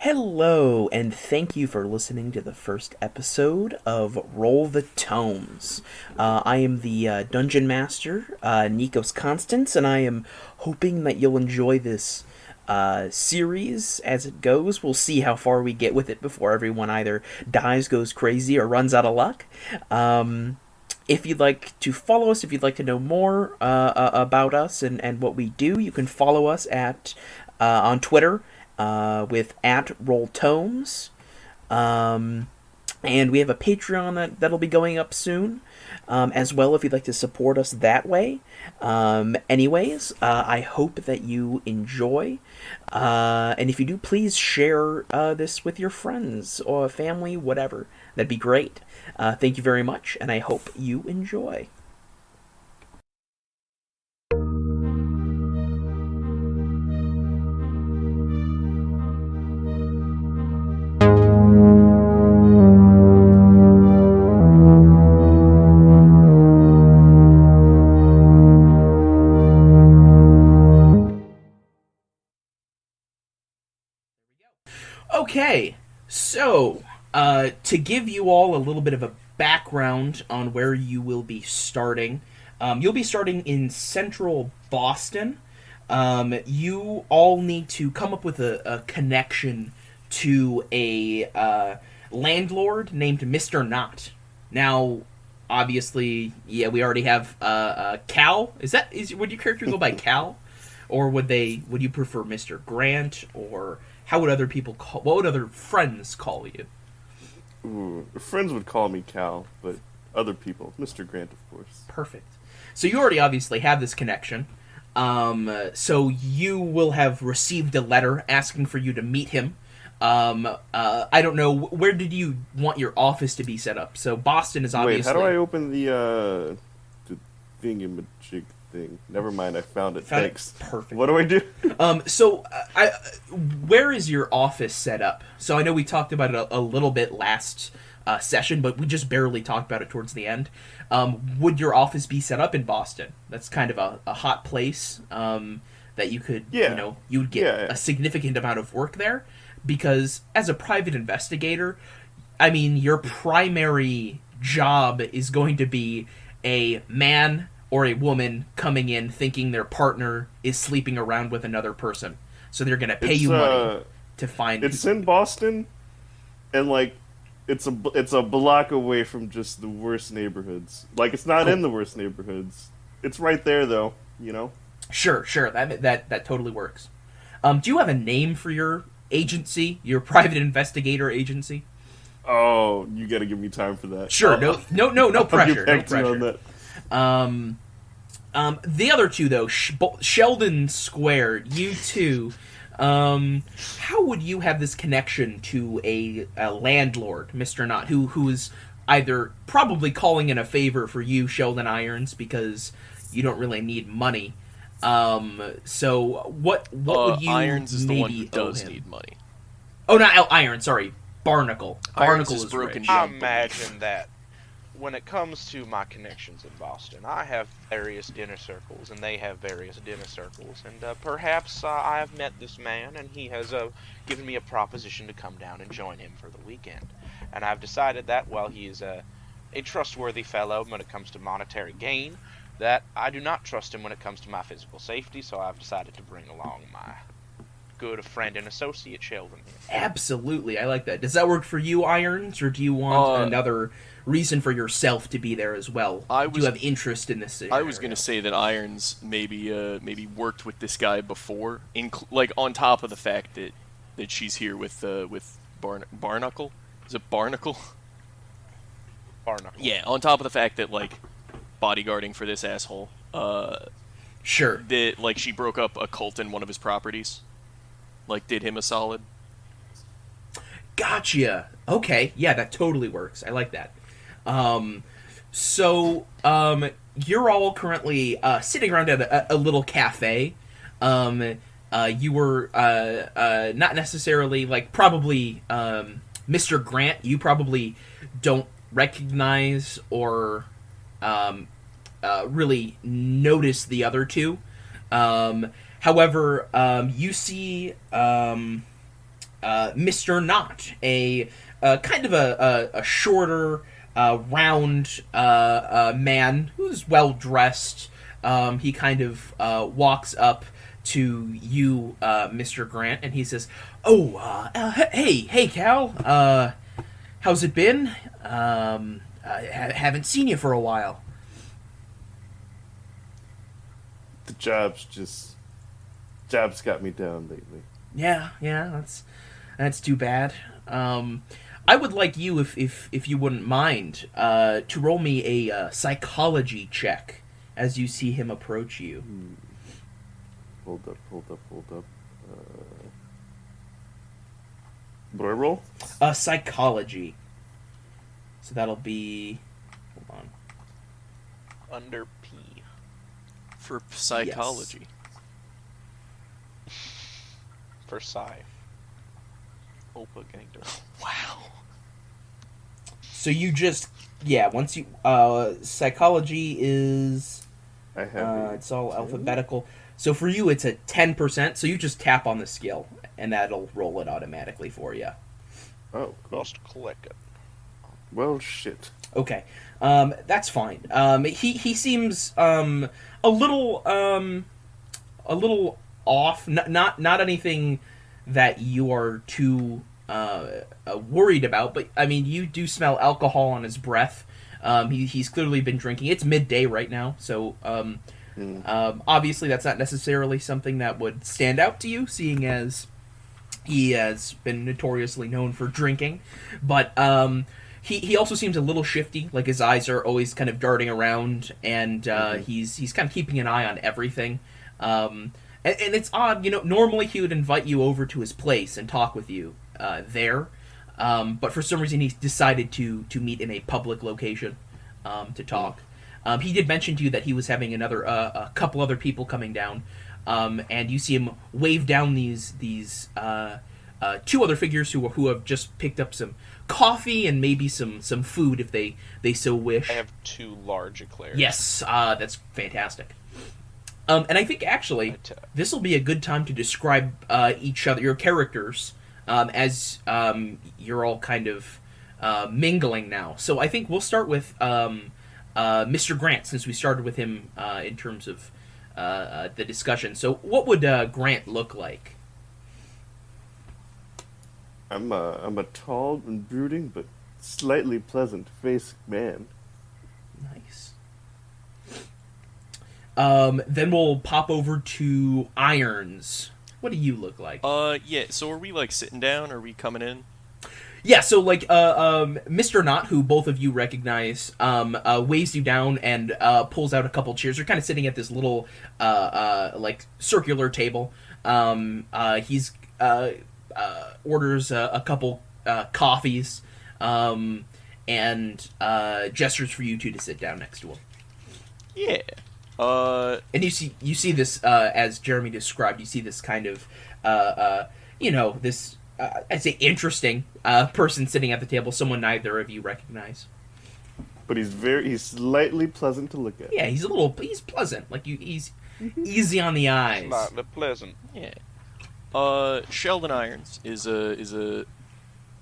Hello, and thank you for listening to the first episode of Roll the Tomes. I am the Dungeon Master, Nikos Constance, and I am hoping that you'll enjoy this series as it goes. We'll see how far we get with it before everyone either dies, goes crazy, or runs out of luck. If you'd like to follow us, if you'd like to know more about us and what we do, you can follow us on Twitter with @RollTomes. And we have a Patreon that'll be going up soon as well if you'd like to support us that way. Anyways, I hope that you enjoy. And if you do, please share this with your friends or family, whatever. That'd be great. Thank you very much, and I hope you enjoy. Okay, so to give you all a little bit of a background on where you will be starting, you'll be starting in central Boston. You all need to come up with a connection to a landlord named Mr. Knott. Now, obviously, yeah, we already have Kal. Would your character go by Kal, or would you prefer Mr. Grant, or how would other people what would other friends call you? Ooh, friends would call me Kal, but other people, Mr. Grant, of course. Perfect. So you already obviously have this connection. So you will have received a letter asking for you to meet him. I don't know, where did you want your office to be set up? So Boston is obviously... Wait, how do I open the thingamajig thing? Never mind, I found it. Thanks. Perfect. What do I do? Where is your office set up? So I know we talked about it a little bit last session, but we just barely talked about it towards the end. Would your office be set up in Boston? That's kind of a hot place that you could, you would get a significant amount of work there. Because as a private investigator, I mean, your primary job is going to be a man or a woman coming in thinking their partner is sleeping around with another person. So they're going to pay you money to find... It's in Boston, and, it's a block away from just the worst neighborhoods. It's not in the worst neighborhoods. It's right there, though, you know? Sure. That totally works. Do you have a name for your agency, your private investigator agency? Oh, you gotta give me time for that. Sure, no pressure. No pressure. On that. The other two, though, Sheldon Squared, you two, how would you have this connection to a landlord, Mr. Knott, who is either probably calling in a favor for you, Sheldon Irons, because you don't really need money. So what would you Irons is the one who maybe does owe him? need money. Oh, not Irons, sorry. Barnucle. Irons Barnucle is is broken. rich. I imagine that when it comes to my connections in Boston, I have various dinner circles, and they have various dinner circles, and perhaps I have met this man, and he has given me a proposition to come down and join him for the weekend. And I've decided that while he is a trustworthy fellow when it comes to monetary gain, that I do not trust him when it comes to my physical safety, so I've decided to bring along my good friend and associate, Sheldon. Absolutely, I like that. Does that work for you, Irons, or do you want another reason for yourself to be there as well? Do you have interest in this scenario? I was going to say that Irons maybe worked with this guy before, on top of the fact that she's here with Barnucle. Is it Barnucle? Barnucle. Yeah, on top of the fact that bodyguarding for this asshole. Sure. That she broke up a cult in one of his properties. Did him a solid. Gotcha. Okay, yeah, that totally works. I like that. So you're all currently sitting around at a little cafe. You were not necessarily probably Mr. Grant. You probably don't recognize or really notice the other two. However, you see Mr. Knott, a kind of a shorter, round man who's well dressed. He kind of walks up to you, Mr. Grant, and he says, "Oh, hey, Kal. How's it been? I haven't seen you for a while." The job's got me down lately. Yeah, that's too bad. I would like you, if you wouldn't mind, to roll me a psychology check as you see him approach you. Hold up. What do I roll? Psychology. So that'll be. Hold on. Under P. For psychology. For Psy. Opa Gangster. Wow. So you just once you psychology is I have. it's all alphabetical. So for you it's a 10%. So you just tap on the skill and that'll roll it automatically for you. Oh, cool. Just click it. Well, shit. Okay, that's fine. He seems a little off. Not anything that you are too worried about. But I mean, you do smell alcohol on his breath. He's clearly been drinking. It's midday right now, so obviously that's not necessarily something that would stand out to you, seeing as he has been notoriously known for drinking. But he also seems a little shifty, like his eyes are always kind of darting around, and he's kind of keeping an eye on everything. And it's odd, normally he would invite you over to his place and talk with you there, but for some reason he decided to meet in a public location to talk. He did mention to you that he was having a couple other people coming down, and you see him wave down these two other figures who have just picked up some coffee and maybe some food if they so wish. I have 2 large eclairs. Yes, that's fantastic. And I think actually this will be a good time to describe each other, your characters, as you're all kind of mingling now. So I think we'll start with Mr. Grant, since we started with him in terms of the discussion. So what would Grant look like? I'm a tall and brooding but slightly pleasant-faced man. Nice. Then we'll pop over to Irons. What do you look like? Yeah. So are we like sitting down? Or are we coming in? Yeah, so like Mr. Knott, who both of you recognize, waves you down and pulls out a couple chairs. You're kind of sitting at this little like circular table. He's orders a couple coffees and gestures for you two to sit down next to him. Yeah. And you see this as Jeremy described. You see this kind of this I'd say interesting person sitting at the table. Someone neither of you recognize. But he's slightly pleasant to look at. Yeah, he's pleasant. Like he's easy on the eyes. Slightly pleasant. Yeah. Sheldon Irons is a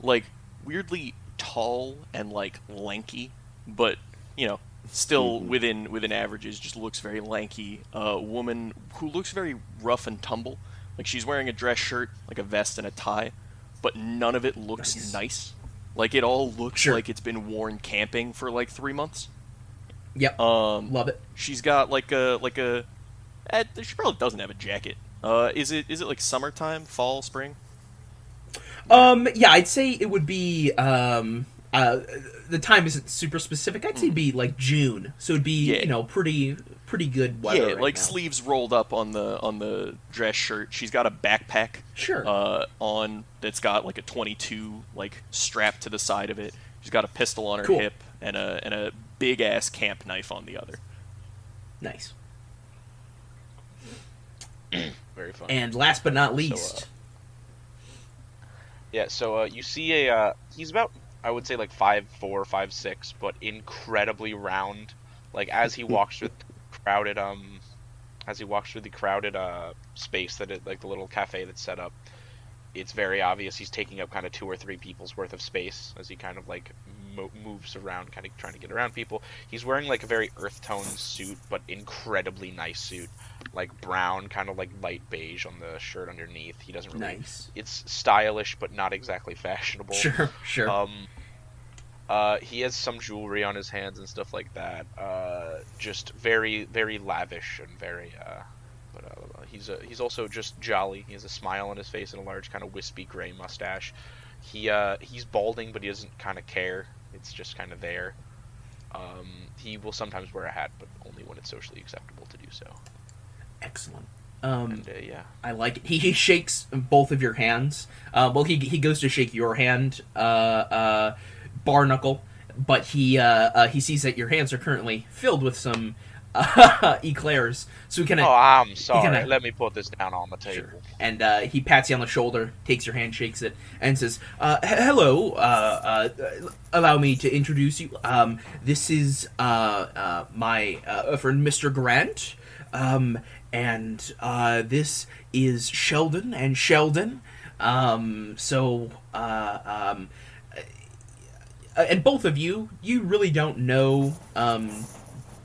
like weirdly tall and like lanky, but still within averages. Just looks very lanky. Woman who looks very rough and tumble. Like she's wearing a dress shirt, like a vest and a tie, but none of it looks nice. Like it all looks like it's been worn camping for like 3 months. Yep. Love it. She's got like a. She probably doesn't have a jacket. Is it like summertime, fall, spring? Yeah, I'd say it would be. The time isn't super specific. I'd say it'd be like June, so it'd be pretty good weather. Yeah, right like now. sleeves rolled up on the dress shirt. She's got a backpack. Sure. On that's got like a .22 like strapped to the side of it. She's got a pistol on her Cool. hip and a big ass camp knife on the other. Nice. Very fun. And last but not least, So you see he's about, I would say, like 5'4", 5'6", but incredibly round. Like as he walks through the crowded space like the little cafe that's set up, it's very obvious he's taking up kind of 2 or 3 people's worth of space as he kind of like moves around, kind of trying to get around people. He's wearing like a very earth tone suit, but incredibly nice suit, like brown, kind of like light beige on the shirt underneath. He doesn't really. Nice. It's stylish, but not exactly fashionable. Sure. He has some jewelry on his hands and stuff like that. Just very, very lavish and very. But he's also just jolly. He has a smile on his face and a large kind of wispy gray mustache. He's balding, but he doesn't kind of care. It's just kind of there. He will sometimes wear a hat, but only when it's socially acceptable to do so. Excellent. Yeah. I like it. He shakes both of your hands. Well, he goes to shake your hand, Barnucle, but he sees that your hands are currently filled with some eclairs. So he kind of. Oh, I'm sorry. Let me put this down on the table. Sure. And he pats you on the shoulder, takes your hand, shakes it, and says, "Hello. Allow me to introduce you. This is my friend, Mr. Grant. And this is Sheldon and Sheldon. And both of you really don't know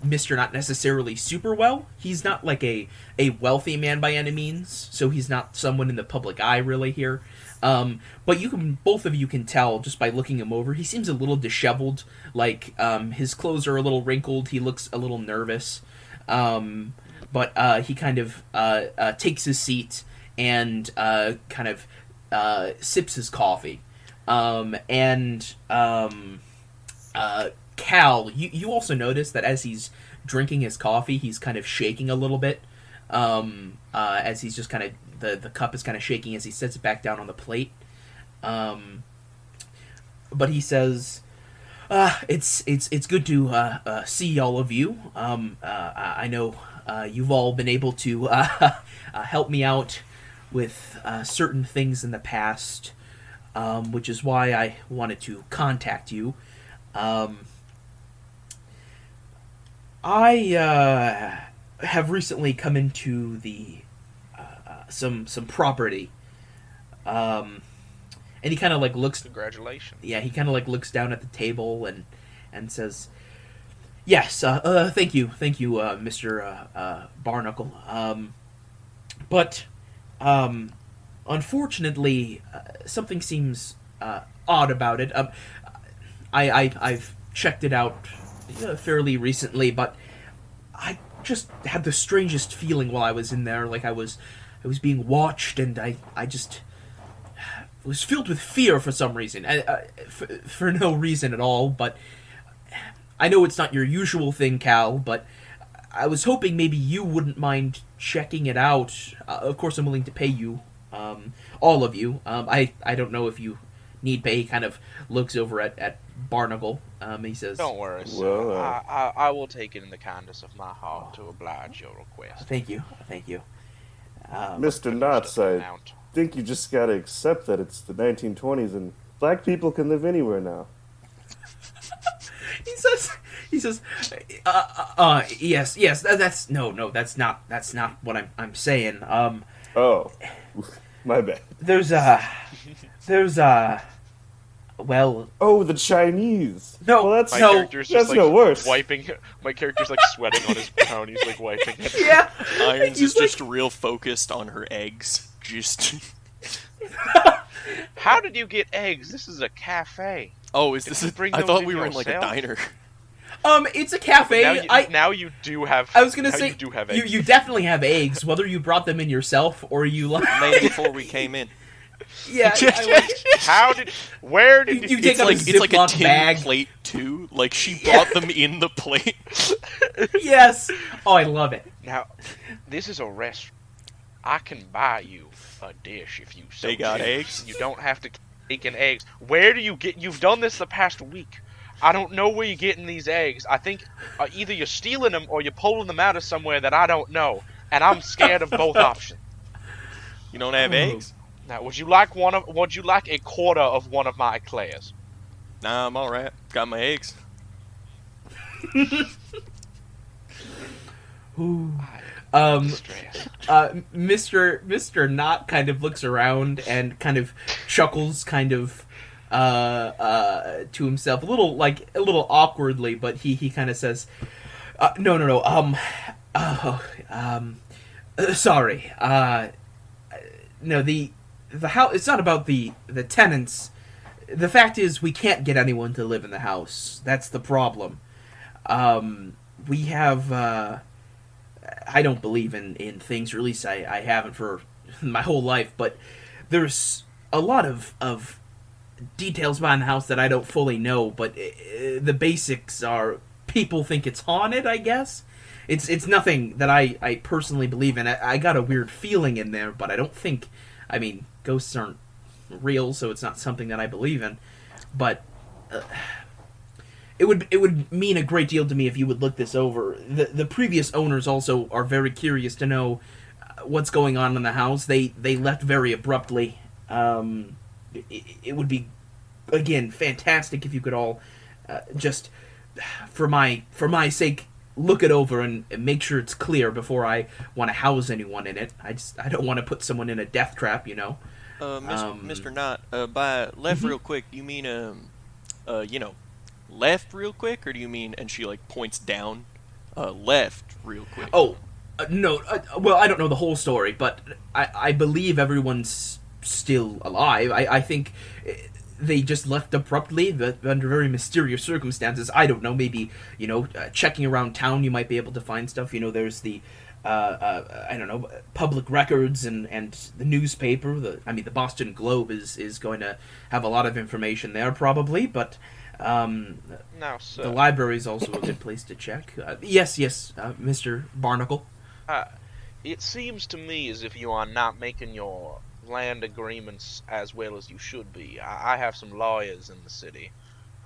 Mr. Not necessarily super well. He's not like a wealthy man by any means, so he's not someone in the public eye really here. But both of you can tell just by looking him over. He seems a little disheveled, like his clothes are a little wrinkled. He looks a little nervous. But he kind of takes his seat and kind of sips his coffee. Kal, you also notice that as he's drinking his coffee, he's kind of shaking a little bit. As he's just kind of the cup is kind of shaking as he sets it back down on the plate. But he says, "It's good to see all of you. I know you've all been able to help me out with certain things in the past, which is why I wanted to contact you. I have recently come into the some property, and he kind of like looks. Congratulations. Yeah, he kind of like looks down at the table and says, "Yes, thank you, Mr. Barnucle. But unfortunately, something seems odd about it. I've checked it out fairly recently, but I just had the strangest feeling while I was in there, like I was being watched, and I just was filled with fear for some reason, for no reason at all. But I know it's not your usual thing, Kal, but I was hoping maybe you wouldn't mind checking it out. Of course, I'm willing to pay you, all of you. I don't know if you need pay." He kind of looks over at Barnucle. He says, "Don't worry, sir. Well, I will take it in the kindness of my heart to oblige your request." Thank you. Mr. Knotts, I think you just gotta accept that it's the 1920s and black people can live anywhere now. He says, yes. That's not what I'm saying. Oh, my bad. Well. Oh, the Chinese. No, well, that's My no. character's That's just, like, no worse. My character's like sweating on his crown. He's like wiping it. Yeah. Irons He's is just real focused on her eggs. Just. How did you get eggs? This is a cafe. Oh, is this? bring I those thought in we were in like a yourself? diner. It's a cafe. Now you do have. I was gonna now say you do have eggs. you definitely have eggs, whether you brought them in yourself or you like. Made before we came in. Yeah. Where did You you take It's up like a it's like a Ziploc tin bag. plate too. Like she brought them in the plate. Yes. Oh, I love it. Now, this is a restaurant. I can buy you a dish if you so They got choose. eggs? You don't have to take in eggs. Where do you get? You've done this the past week. I don't know where you're getting these eggs. I think either you're stealing them or you're pulling them out of somewhere that I don't know, and I'm scared of both options. You don't have eggs? Now, would you like a quarter of one of my eclairs? Nah, I'm all right. Got my eggs. Ooh. Distress. Mr. Knott kind of looks around and kind of chuckles, kind of to himself, a little awkwardly, but he kind of says, "No, sorry, no, the house. It's not about the tenants. The fact is, we can't get anyone to live in the house. That's the problem. We have." I don't believe in things, or at least I haven't for my whole life, but there's a lot of details behind the house that I don't fully know, but the basics are people think it's haunted, I guess. It's nothing that I personally believe in. I got a weird feeling in there, but I don't think, ghosts aren't real, so it's not something that I believe in, but... It would mean a great deal to me if you would look this over. The previous owners also are very curious to know what's going on in the house. They left very abruptly. It would be, again, fantastic if you could all just, for my sake, look it over and make sure it's clear before I want to house anyone in it. I don't want to put someone in a death trap, you know. Mr. Knott, by left real quick, you mean left real quick, or do you mean, and she points down, left real quick? Oh, no, well, I don't know the whole story, but I believe everyone's still alive. I think they just left abruptly, but under very mysterious circumstances. I don't know, maybe, checking around town you might be able to find stuff. There's the, I don't know, public records and the newspaper. The Boston Globe is going to have a lot of information there, probably, but... Now, sir. The library is also a good place to check. Yes, Mr. Barnucle. It seems to me as if you are not making your land agreements as well as you should be. I have some lawyers in the city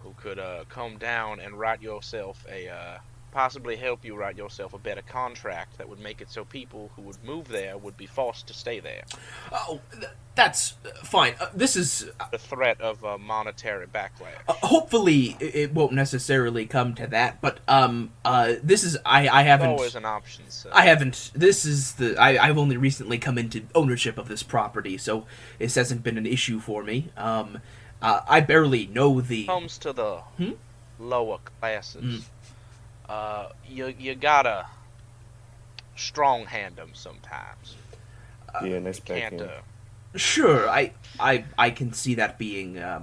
who could come down and possibly help you write yourself a better contract that would make it so people who would move there would be forced to stay there. Oh, that's fine. This is... the threat of monetary backlash. Hopefully, it won't necessarily come to that, but this is... I haven't... It's always an option, sir. I haven't... This is the... I've only recently come into ownership of this property, so this hasn't been an issue for me. I barely know the... Comes to the lower classes. You gotta strong hand them sometimes. Yeah, nice backhand. Sure, I can see that being, I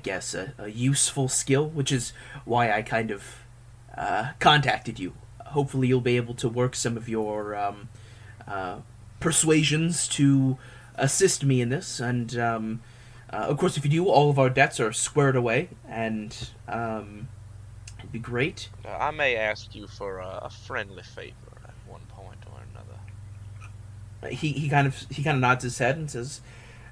guess, a useful skill, which is why I kind of contacted you. Hopefully you'll be able to work some of your persuasions to assist me in this, and of course if you do, all of our debts are squared away, and... it'd be great. I may ask you for a friendly favor at one point or another. He kind of nods his head and says,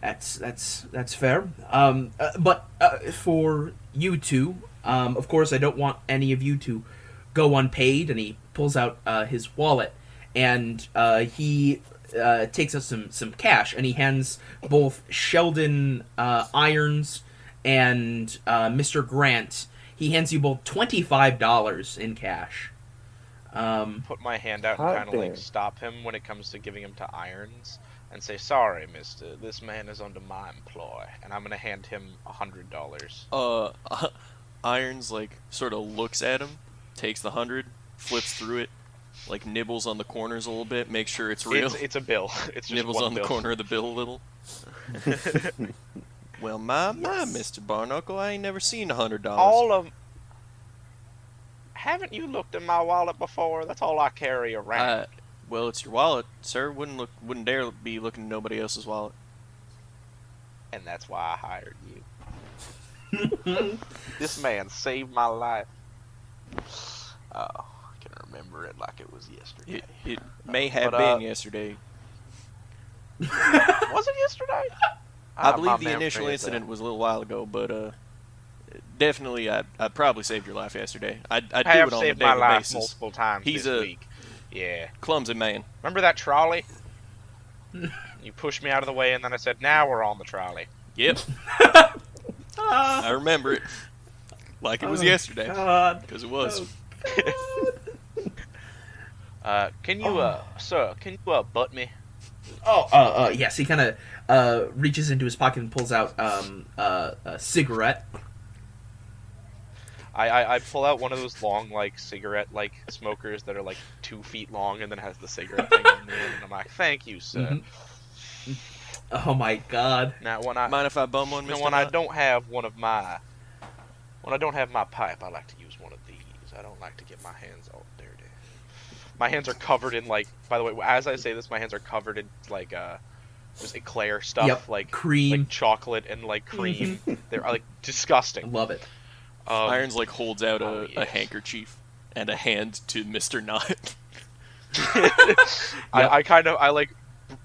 "That's fair." But for you two, of course, I don't want any of you to go unpaid. And he pulls out his wallet and he takes out some cash, and he hands both Sheldon Irons and Mr. Grant. He hands you both $25 in cash. Put my hand out and kind of stop him when it comes to giving him to Irons, and say, "Sorry, mister, this man is under my employ," and I'm gonna hand him $100. Irons sort of looks at him, takes the 100, flips through it, nibbles on the corners a little bit, makes sure it's real. It's a bill. It's just nibbles on bill. the corner of the bill a little. Well, my, Mr. Barnucle, I ain't never seen $100. Haven't you looked in my wallet before? That's all I carry around. Well, it's your wallet, sir. Wouldn't dare be looking at nobody else's wallet. And that's why I hired you. This man saved my life. Oh, I can remember it like it was yesterday. It may have been yesterday. Was it yesterday? I believe the initial incident was a little while ago, but definitely I'd probably saved your life yesterday. I'd do it on a daily basis. Multiple times He's this week. Yeah. Clumsy man. Remember that trolley? You pushed me out of the way, and then I said, "Now we're on the trolley." Yep. I remember it like it was yesterday. Because it was. Can you, sir, can you, butt me? Yes. He kind of reaches into his pocket and pulls out a cigarette. I pull out one of those long, like, cigarette, like, smokers that are, like, 2 feet long and then has the cigarette thing on the end, and I'm like, thank you, sir. Mm-hmm. Oh my god. Now, Mind if I bum one, Mr. when I Knott? don't have when I don't have my pipe, I like to use one of these. I don't like to get my hands all dirty. My hands are covered in, like, by the way, as I say this, my hands are covered in, like, just eclair stuff, Yep. like Cream. like chocolate and, like, cream. They're, like, disgusting. Love it. Irons, like, holds out a yes. handkerchief and a hand to Mr. Knott. I like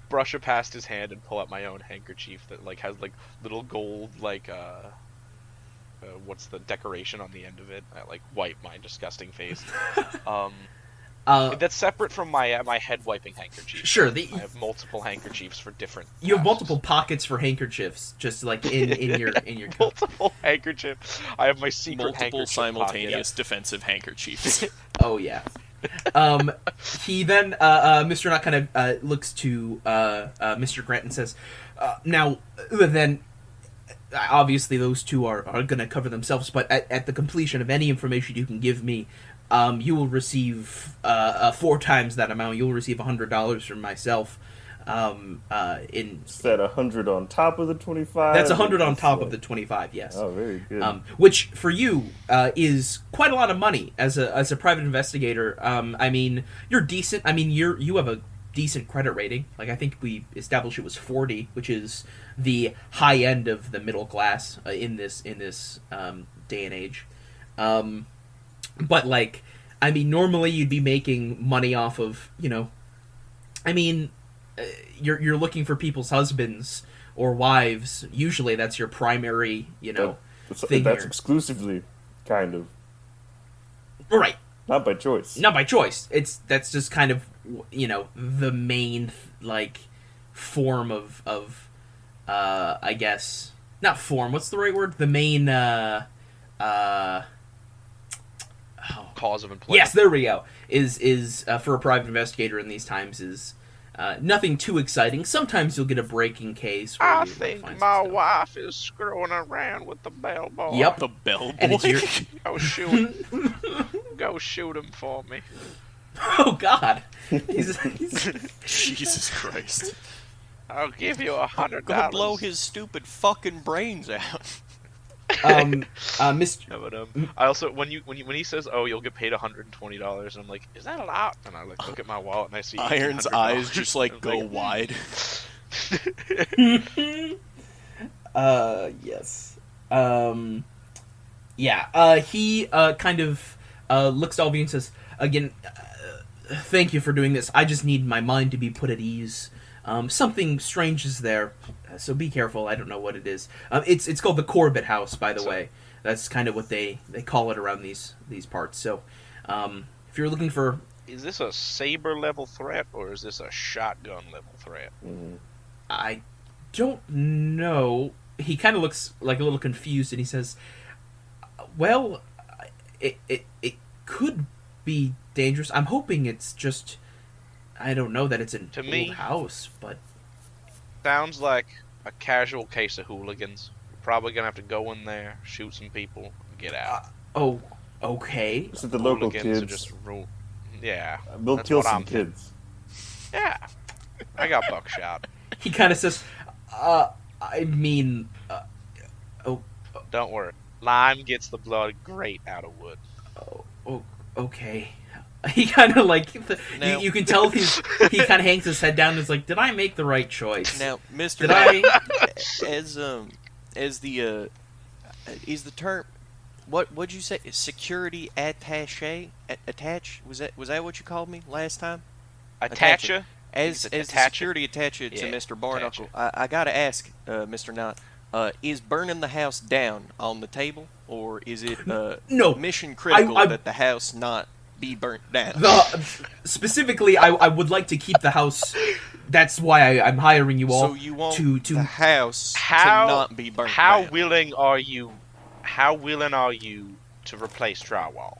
brush it past his hand and pull out my own handkerchief that, like, has, like, little gold, like, what's the decoration on the end of it? I, like, wipe my disgusting face. That's separate from my head wiping handkerchief. Sure. I have multiple handkerchiefs for different. You have tasks. multiple pockets for handkerchiefs, just like in your cup. Multiple handkerchiefs. I have my secret Multiple handkerchief simultaneous defensive handkerchiefs. Oh yeah. He then Mr. Knott kind of looks to Mr. Grant and says, "Now then, obviously those two are going to cover themselves, but at the completion of any information you can give me, you will receive 4 times that amount. You'll receive $100 from myself. Is that 100 on top of the 25? That's 100 on top of the 25. Yes. Oh, very good. Which for you is quite a lot of money as a private investigator. I mean, you're decent. I mean, you have a decent credit rating. Like, I think we established it was 40, which is the high end of the middle class in this day and age. But, like, I mean, normally you'd be making money off of, I mean, you're looking for people's husbands or wives. Usually that's your primary, thing that's here. exclusively, kind of. Right. Not by choice. Not by choice. That's just kind of, the main, like, form of I guess, not form, what's the right word? The main, cause of employment. Yes, there we go. Is for a private investigator in these times is nothing too exciting. Sometimes you'll get a breaking case. Where I you think find my some stuff. wife is screwing around with the bellboy. Yep. The bellboy. And it's your... Go shoot him. Go shoot him for me. Oh God. He's... Jesus Christ. I'll give you $100. Go blow his stupid fucking brains out. Mr. Yeah, but, I also when he says, "Oh, you'll get paid $120," I'm like, "Is that a lot?" And I like look at my wallet and I see Iron's $100. eyes just like go like, wide. Yes. Yeah. He kind of looks at all of you and says, again, thank you for doing this. I just need my mind to be put at ease. Something strange is there, so be careful. I don't know what it is. It's called the Corbett House, by the way. That's kind of what they call it around these parts. So, if you're looking for... Is this a saber level threat or is this a shotgun level threat? Mm-hmm. I don't know. He kind of looks like a little confused, and he says, well, it could be dangerous. I'm hoping it's just... I don't know that it's an old house, but... Sounds like a casual case of hooligans. We're probably gonna have to go in there, shoot some people, and get out. Oh, okay. Is it the local Hooligans kids? are just yeah. We'll That's kill what some I'm thinking. kids. Yeah. I got buckshot. He kind of says, I mean... Don't worry. Lime gets the blood great out of wood. Oh, okay. He kind of like Now- you can tell he kind of hangs his head down and is like, did I make the right choice? Now, Mr. Did I? as the is the term what'd you say? Security attaché? Attach? Was that what you called me last time? Attacha? As the security attaché to Yeah, Mr. Barnucle, attaché. I gotta ask, Mr. Knott, is burning the house down on the table, or is it No. mission critical I- that the house not be burnt down? Specifically, I would like to keep the house. That's why I'm hiring you all. So you want to the house How to not be burnt How down? willing are you? How willing are you to replace drywall?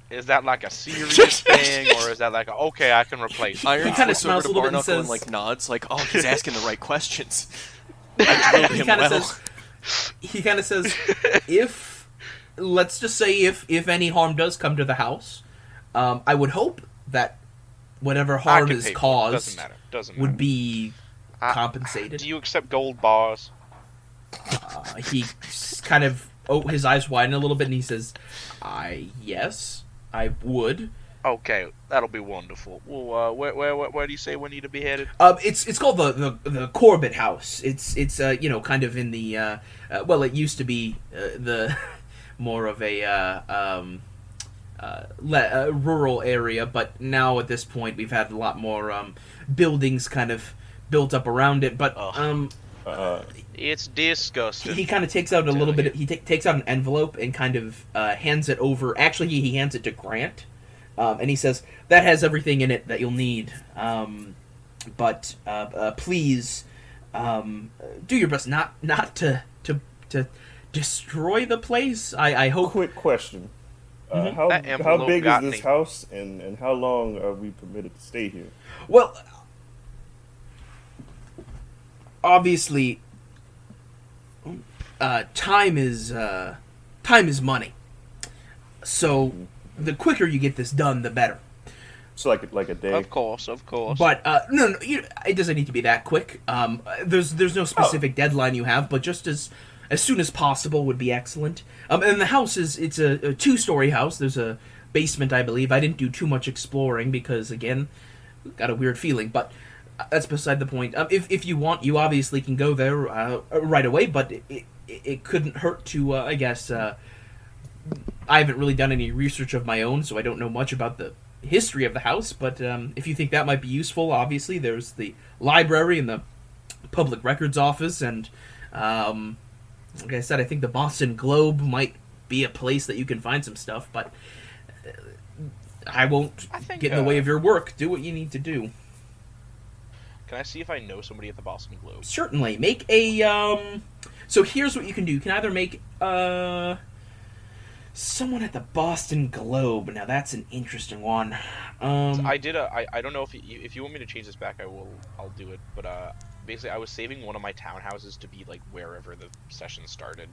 Is that like a serious thing, or is that like okay, I can replace it? Irons kinda looks over smiles to a little bit and Barnucle and says- like nods, like, "Oh, he's asking the right questions." I drilled him kinda well. he kind of says, let's just say if any harm does come to the house, I would hope that whatever I harm can is pay for it. caused Doesn't matter. Doesn't matter. would be compensated. Do you accept gold bars? He kind of his eyes widen a little bit and he says, yes, I would. Okay, that'll be wonderful. Well, where do you say we need to be headed? It's called the Corbett House. It's kind of in the well, it used to be the more of a rural area, but now at this point we've had a lot more buildings kind of built up around it. But It's disgusting. he kind of takes out a little bit. He takes out an envelope and kind of hands it over. Actually, he hands it to Grant. And he says, that has everything in it that you'll need. But please do your best not to destroy the place. I hope... Quick question. That How envelope big is got this me. house, and how long are we permitted to stay here? Well, obviously, time is money. So the quicker you get this done, the better. So like a day. Of course. But no, it doesn't need to be that quick. There's no specific deadline you have, but just as soon as possible would be excellent. And the house it's a 2-story house. There's a basement, I believe. I didn't do too much exploring because, again, got a weird feeling. But that's beside the point. If you want, you obviously can go there right away. But it couldn't hurt to, I guess. I haven't really done any research of my own, so I don't know much about the history of the house. But if you think that might be useful, obviously there's the library and the public records office, and like I said, I think the Boston Globe might be a place that you can find some stuff. But I won't get in the way of your work. Do what you need to do. Can I see if I know somebody at the Boston Globe? Certainly. Make a so here's what you can do. You can either make someone at the Boston Globe. Now that's an interesting one. I don't know if you want me to change this back, I'll do it. But basically, I was saving one of my townhouses to be like wherever the session started.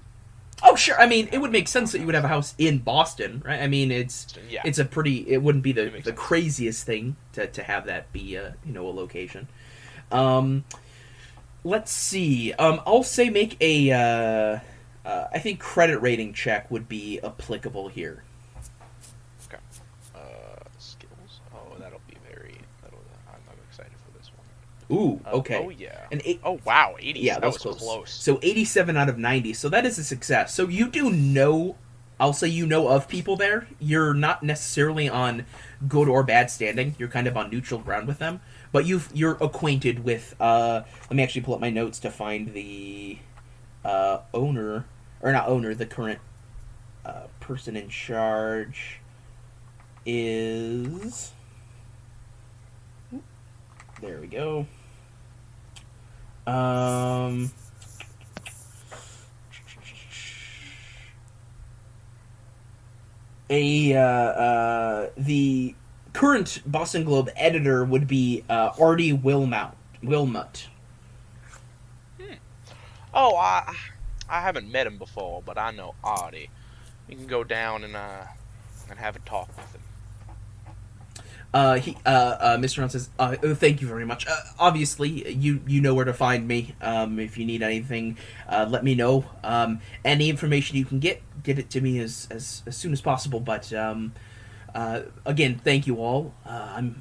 Oh sure. I mean, it would make sense that you would have a house in Boston, right? I mean, it's a pretty. It wouldn't be the craziest thing to have that be a location. Let's see. I'll say make a. I think credit rating check would be applicable here. Okay. Skills. Oh, that'll be very. I'm excited for this one. Ooh. Okay. Oh yeah. An 8. Oh wow, 80. Yeah, that was was close. So 87 out of 90. So that is a success. So you do know. I'll say you know of people there. You're not necessarily on good or bad standing. You're kind of on neutral ground with them. But you're acquainted with. Let me actually pull up my notes to find the owner. Or not owner, the current person in charge is... There we go. The current Boston Globe editor would be Artie Wilmot. Oh, I haven't met him before, but I know Artie. We can go down and have a talk with him. Mr. Ron says, thank you very much. Obviously, you know where to find me. If you need anything, let me know. Any information you can get it to me as soon as possible. But again, thank you all. I'm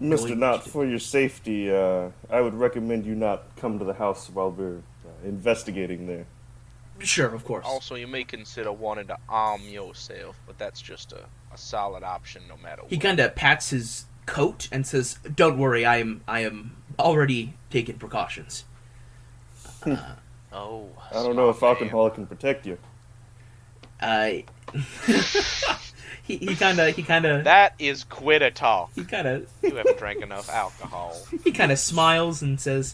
Mr. Knott, for your safety, I would recommend you not come to the house while we're investigating there. Sure, of course. Also, you may consider wanting to arm yourself, but that's just a solid option no matter what. He kind of pats his coat and says, "Don't worry, I am already taking precautions." Oh, I don't know if alcohol can protect you. He kind of. That is quitter talk. He kind of. You haven't drank enough alcohol. He kind of smiles and says,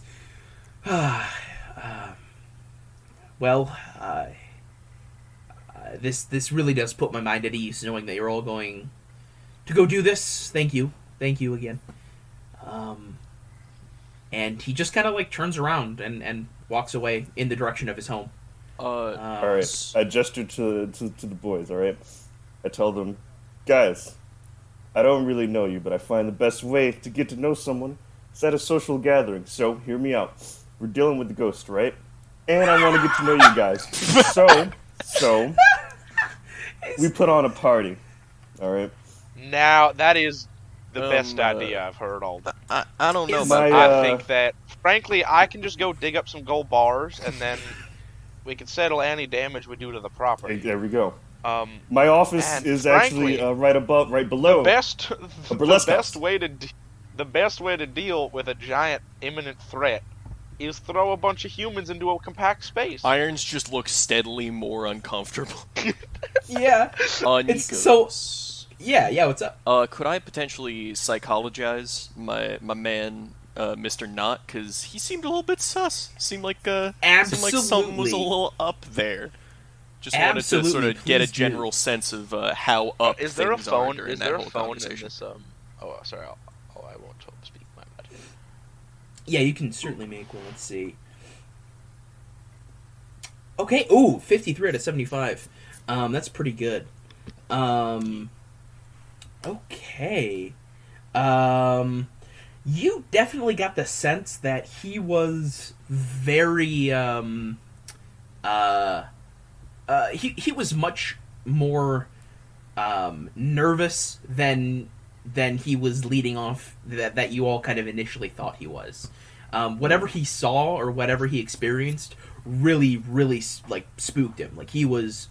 "Well, this really does put my mind at ease, knowing that you're all going to go do this. Thank you again. And he just kind of like turns around and walks away in the direction of his home. All right. I gesture to the boys. All right. I tell them, guys, I don't really know you, but I find the best way to get to know someone is at a social gathering. So hear me out. We're dealing with the ghost, right? And I want to get to know you guys. So we put on a party. All right. Now that is the best idea I've heard all day. I don't know. I think that, frankly, I can just go dig up some gold bars, and then we can settle any damage we do to the property. There we go. My office is frankly, actually right below. The best way to deal with a giant imminent threat is throw a bunch of humans into a compact space. Irons just looks steadily more uncomfortable. Yeah. Yeah, what's up? Could I potentially psychologize my man, Mr. Knott? Because he seemed a little bit sus. Seemed like something was a little up there. Just wanted to sort of get a general sense of how up is there things a phone? are during Is that there a whole phone conversation. in this? Sorry. I won't speak. My bad. Yeah, you can certainly make one. Let's see. Okay. Ooh, 53 out of 75. That's pretty good. Okay. You definitely got the sense that he was very, he was much more, nervous than he was leading off that you all kind of initially thought he was. Whatever he saw or whatever he experienced really, really, like, spooked him. Like, he was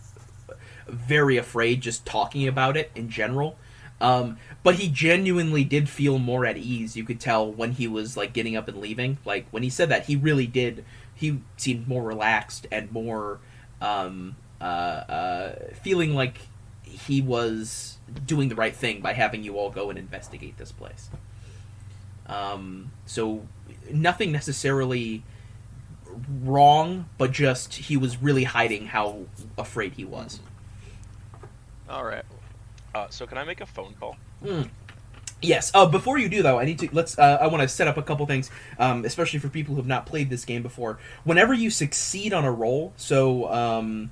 very afraid just talking about it in general. But he genuinely did feel more at ease. You could tell when he was like getting up and leaving. Like when he said that, he really did. He seemed more relaxed and more feeling like he was doing the right thing by having you all go and investigate this place. So nothing necessarily wrong, but just he was really hiding how afraid he was. All right. So can I make a phone call? Yes. Before you do, though, I need to I want to set up a couple things, especially for people who have not played this game before. Whenever you succeed on a roll, so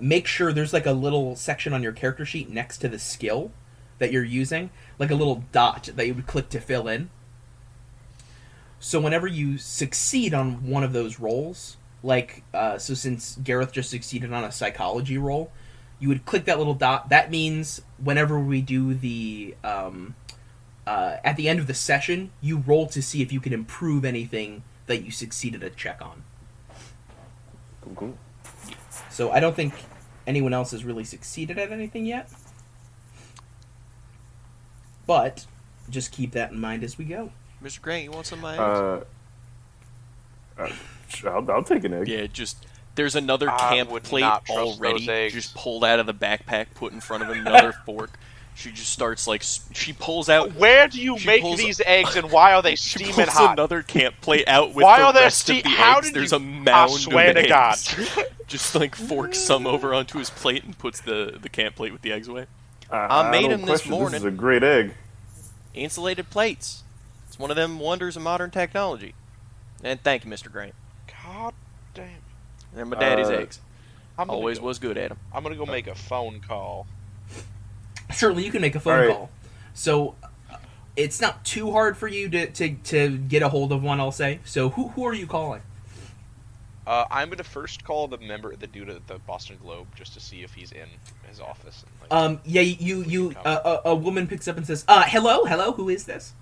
make sure there's like a little section on your character sheet next to the skill that you're using, like a little dot that you would click to fill in. So whenever you succeed on one of those rolls, like so since Gareth just succeeded on a psychology roll, you would click that little dot. That means whenever we do the at the end of the session, you roll to see if you can improve anything that you succeeded a check on. Cool. So I don't think anyone else has really succeeded at anything yet. But just keep that in mind as we go. Mr. Grant, you want some of my eggs? I'll take an egg. Yeah, just... There's another camp plate already just pulled out of the backpack, put in front of him, another fork. She just starts, like, she pulls out... Where do you make these eggs, and why are they steaming hot? She pulls another camp plate out with the rest of the eggs. There's a mound of eggs. God. Just, like, forks some over onto his plate and puts the camp plate with the eggs away. I made them this morning. This is a great egg. Insulated plates. It's one of them wonders of modern technology. And thank you, Mr. Grant. God damn. They're my daddy's eggs. Always was good at them. I'm going to go make a phone call. Certainly, you can make a phone call. So, it's not too hard for you to get a hold of one, I'll say. So, who are you calling? I'm going to first call the dude at the Boston Globe, just to see if he's in his office. And, a woman picks up and says, hello, who is this?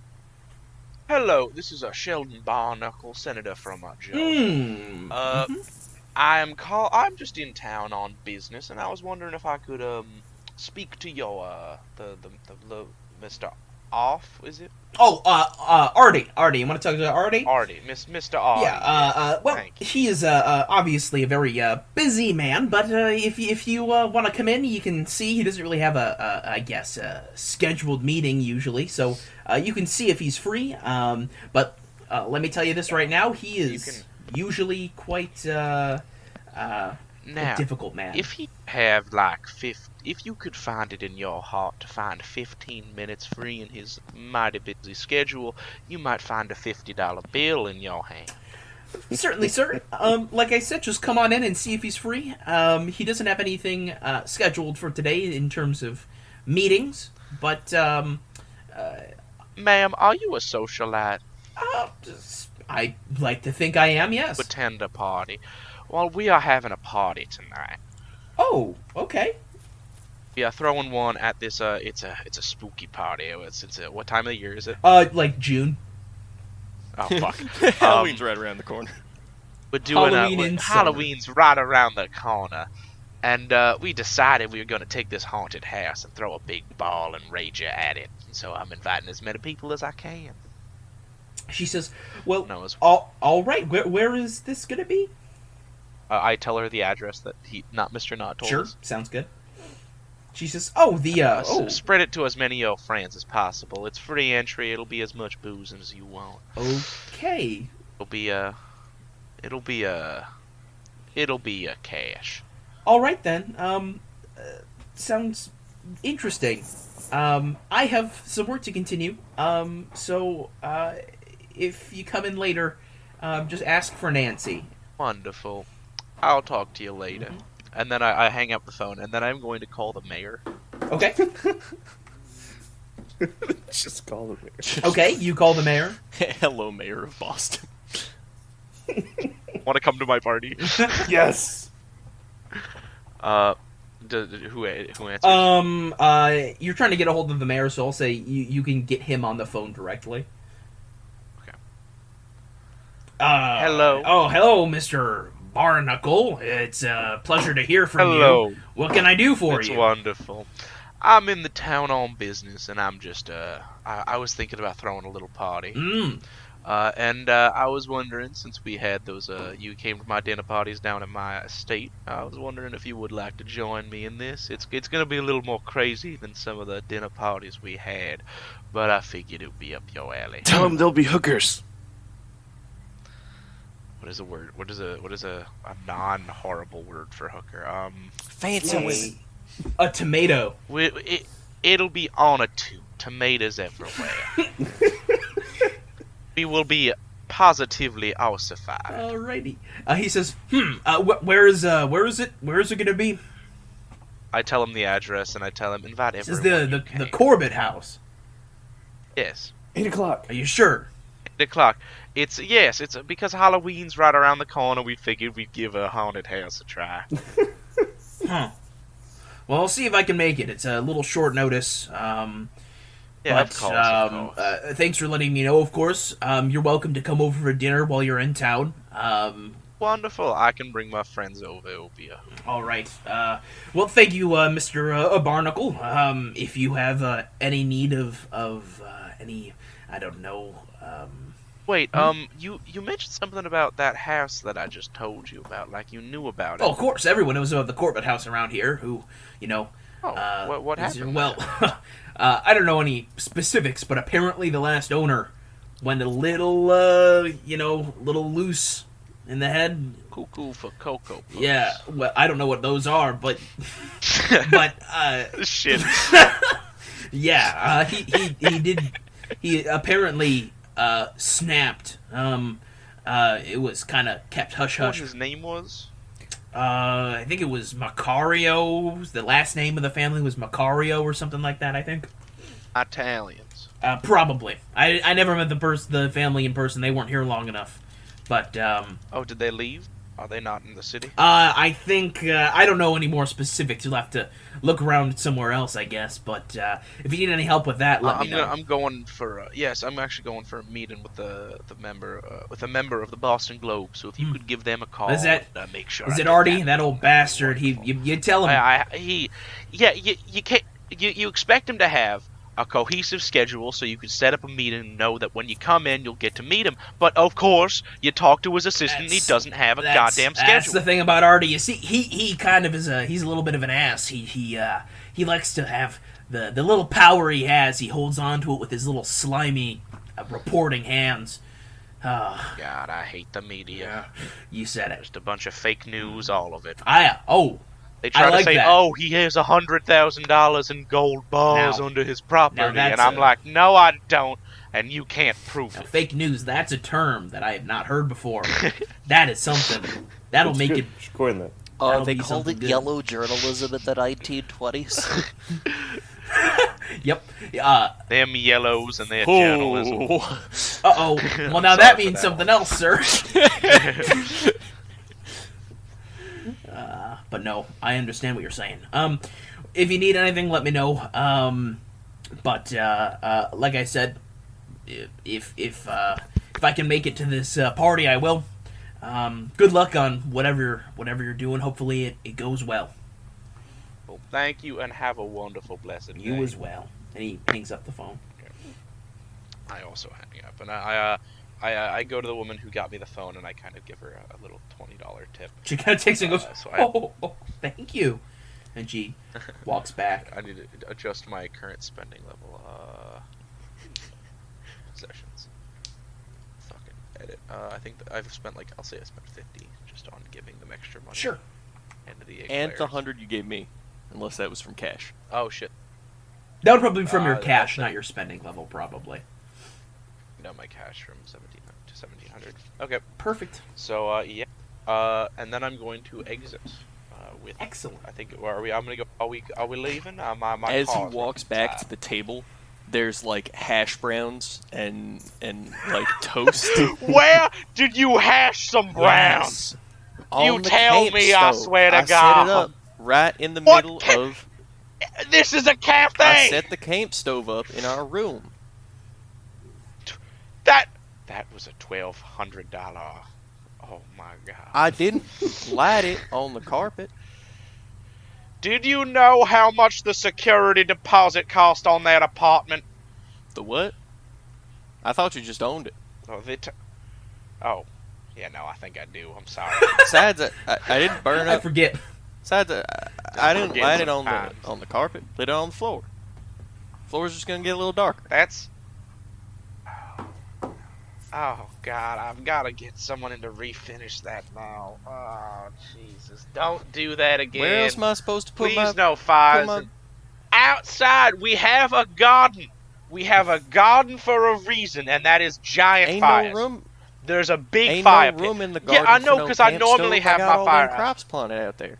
Hello, this is Sheldon Barnucle, senator from Georgia. I'm just in town on business, and I was wondering if I could speak to your the Mr. Off, is it? Oh, Artie. You want to talk to Artie? Artie, Mr. Artie. Yeah. Well, he is obviously a very busy man, but if you want to come in, you can see he doesn't really have a scheduled meeting usually, so you can see if he's free. But let me tell you this right now: he is usually quite Now, difficult man. if you have if you could find it in your heart to find 15 minutes free in his mighty busy schedule, you might find a $50 bill in your hand. Certainly, sir. Like I said, just come on in and see if he's free. He doesn't have anything scheduled for today in terms of meetings, but Ma'am, are you a socialite? I like to think I am. Yes. Attend a party. Well, we are having a party tonight. Oh, okay. We are throwing one at this. It's a spooky party. What time of the year is it? Like June. Oh fuck. Halloween's right around the corner. We're doing Halloween in Halloween's right around the corner, and we decided we were going to take this haunted house and throw a big ball and rager at it. So I'm inviting as many people as I can. She says, "Well, No, all right. Where is this gonna be?" I tell her the address that Mr. Knott told Sure, us. sounds good. She says, "Oh, Spread it to as many of your friends as possible. It's free entry. It'll be as much booze as you want. Okay. It'll be a cash. All right then. Sounds interesting. I have some work to continue. So if you come in later, just ask for Nancy." Wonderful. I'll talk to you later. Mm-hmm. And then I hang up the phone, and then I'm going to call the mayor. Okay. Just call it there. Okay, you call the mayor. Hello, Mayor of Boston. Want to come to my party? Yes. Who answers? You're trying to get a hold of the mayor, so I'll say you can get him on the phone directly. Okay. Hello. Oh, hello, Mr. Barnucle. It's a pleasure to hear from Hello. you. What can I do for It's you? wonderful. I'm in the town on business, and I'm just, I was thinking about throwing a little party. And I was wondering, since we had those, you came to my dinner parties down at my estate, I was wondering if you would like to join me in this. It's going to be a little more crazy than some of the dinner parties we had, but I figured it would be up your alley. Tell them they'll be hookers. What is a word? What is a non-horrible word for hooker? Fancy women. A tomato. It'll be on a tube. Tomatoes everywhere. We will be positively ossified. Alrighty. He says, where is it gonna be? I tell him the address, and I tell him invite This is everyone. the Corbett house. Yes. 8 o'clock. Are you sure? 8 o'clock. It's because Halloween's right around the corner. We figured we'd give a haunted house a try. Huh. Well, I'll see if I can make it. It's a little short notice. Yeah, But, of course. thanks for letting me know, of course. You're welcome to come over for dinner while you're in town. Wonderful. I can bring my friends over. It'll be a... All right. Well, thank you, Mr. Barnucle. If you have any need of any, I don't know. Wait, you mentioned something about that house that I just told you about, like you knew about it. Oh, of course, everyone knows about the Corbett house around here. Who, you know. Oh, what happened? Well, I don't know any specifics, but apparently the last owner went a little, little loose in the head. Cuckoo for Cocoa Puffs. Yeah, well, I don't know what those are, but Shit. yeah, he apparently snapped. It was kind of kept hush What hush. his name was? I think it was Macario. The last name of the family was Macario or something like that, I think. Italians. Probably. I never met the family in person. They weren't here long enough. But, Oh, did they leave? Are they not in the city? I think, I don't know any more specifics. You'll have to look around somewhere else, I guess. But, if you need any help with that, let me know. I'm going for, yes, I'm actually going for a meeting with a member of the Boston Globe. So if you could give them a call, Is that- make sure. Is I it get Artie? That old bastard. You tell him. You can't. You expect him to have a cohesive schedule so you can set up a meeting and know that when you come in you'll get to meet him. But of course, you talk to his assistant and he doesn't have a goddamn schedule. That's the thing about Artie. You see, he kind of is he's a little bit of an ass. He likes to have the little power he has. He holds on to it with his little slimy reporting hands. God, I hate the media. You said it. Just a bunch of fake news, all of it. They try to say, that. "Oh, he has $100,000 in gold bars under his property," and I'm like, "No, I don't, and you can't prove it." Fake news. That's a term that I have not heard before. That is something. That'll make it. Coin that. They called it yellow journalism in the 1920s. Yep. Them yellows and their journalism. Well, now that means something else, sir. But no, I understand what you're saying. If you need anything, let me know. But like I said, if I can make it to this party, I will. Good luck on whatever you're doing. Hopefully it goes well. Well, thank you, and have a wonderful, blessed day. You as well. And he hangs up the phone. Okay. I also hang up, and I go to the woman who got me the phone, and I kind of give her a little $20 tip. She kind of takes it and goes, thank you. And she walks back. I need to adjust my current spending level. Possessions. Fucking edit. I think that I've spent I spent 50 just on giving them extra money. Sure. Into the And the 100 you gave me, unless that was from cash. Oh shit. That would probably be from your cash, not your spending level, probably. No, my cash from 1700 to 1700. Okay. Perfect. So yeah. And then I'm going to exit. With excellent. I think where are we? I'm gonna go. Are we leaving? My As he walks back to the table, there's hash browns and toast. Where did you hash some browns? You tell me, stove. I swear to God. I set it up right in the middle of. This is a cafe. I set the camp stove up in our room. That was a $1,200. Oh my God. I didn't light it on the carpet. Did you know how much the security deposit cost on that apartment? The what? I thought you just owned it. Oh, yeah, no, I think I do. I'm sorry. Besides, I didn't burn up. I forget. Besides, I didn't light it on the carpet. Lit it on the floor. The floor's just gonna get a little darker. That's. Oh God, I've got to get someone in to refinish that now. Oh Jesus! Don't do that again. Where else am I supposed to put Please no fires. Outside, we have a garden. We have a garden for a reason, and that is giant fires. No room. There's a big fire pit. Ain't no room in the garden. Yeah, I know, because I normally have my fire out. Crops planted out there.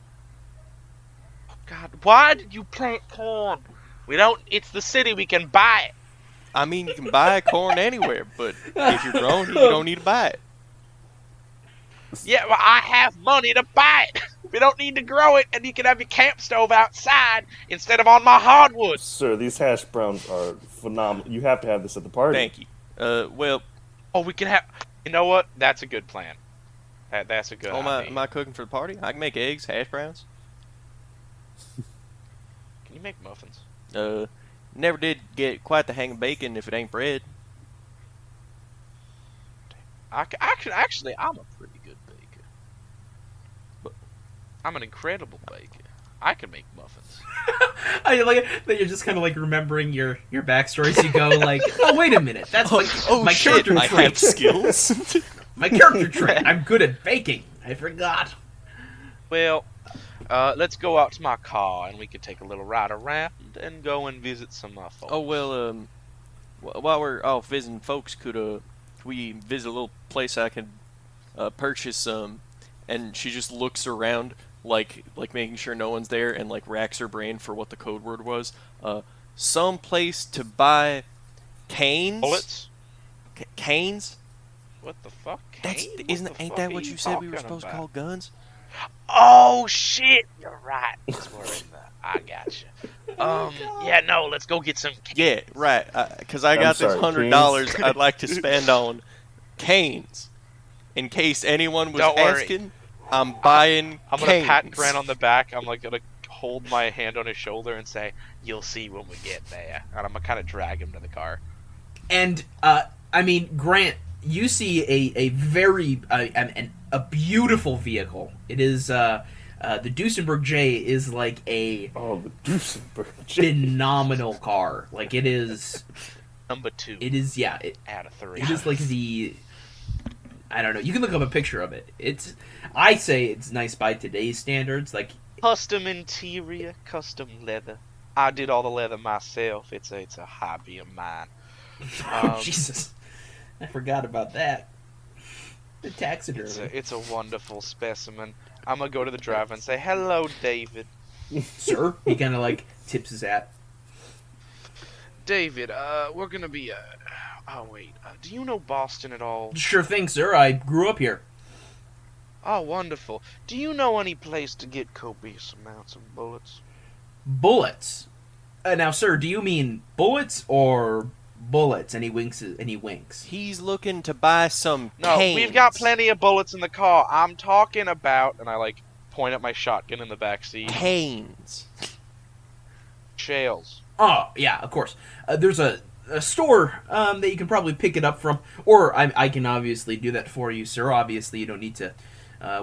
Oh God, why did you plant corn? We don't. It's the city. We can buy it. I mean, you can buy corn anywhere, but if you're grown, you don't need to buy it. Yeah, well, I have money to buy it. We don't need to grow it, and you can have your camp stove outside instead of on my hardwood. Sir, these hash browns are phenomenal. You have to have this at the party. Thank you. Well... Oh, we can have... You know what? That's a good plan. That's a good idea. Am I cooking for the party? I can make eggs, hash browns. Can you make muffins? Never did get quite the hang of bacon if it ain't bread. Actually, I'm a pretty good baker. But I'm an incredible baker. I can make muffins. I like that you're just kind of remembering your backstory. So you go oh wait a minute, that's my character trait. I have skills. My character trait. I'm good at baking. I forgot. Well, let's go out to my car and we could take a little ride around and go and visit some folks. Oh well, while we're off visiting folks, could we visit a little place I can purchase some? And she just looks around, like making sure no one's there, and racks her brain for what the code word was. Some place to buy canes. Bullets. Canes. What the fuck? Ain't that what you said we were supposed to call guns? Oh shit! You're right. I gotcha. Yeah, no, let's go get some canes. Yeah, right. Because I got this $100 I'd like to spend on canes. In case anyone was asking, I'm buying I'm canes. gonna pat Grant on the back. I'm gonna hold my hand on his shoulder and say, "You'll see when we get there." And I'm gonna kind of drag him to the car. And Grant, you see a very a beautiful vehicle. It is the Duesenberg J is the Duesenberg J, phenomenal car. It is number 2. It is out of 3. It is I don't know. You can look up a picture of it. I say it's nice by today's standards. Like Custom interior, custom leather. I did all the leather myself. It's a hobby of mine. oh Jesus, I forgot about that. The taxidermy. It's a wonderful specimen. I'm gonna go to the driver and say, "Hello, David." Sir, he kind of like tips his hat. David, we're gonna be. Oh wait, do you know Boston at all? Sure thing, sir. I grew up here. Oh, wonderful. Do you know any place to get copious amounts of bullets? Bullets. Now, sir, do you mean bullets or bullets? And he winks. He's looking to buy some No, canes. we've got plenty of bullets in the car. I'm talking about, and I like point at my shotgun in the back seat. Canes. Shells. Oh, yeah, of course. There's a store that you can probably pick it up from, or I can obviously do that for you, sir. Obviously, you don't need to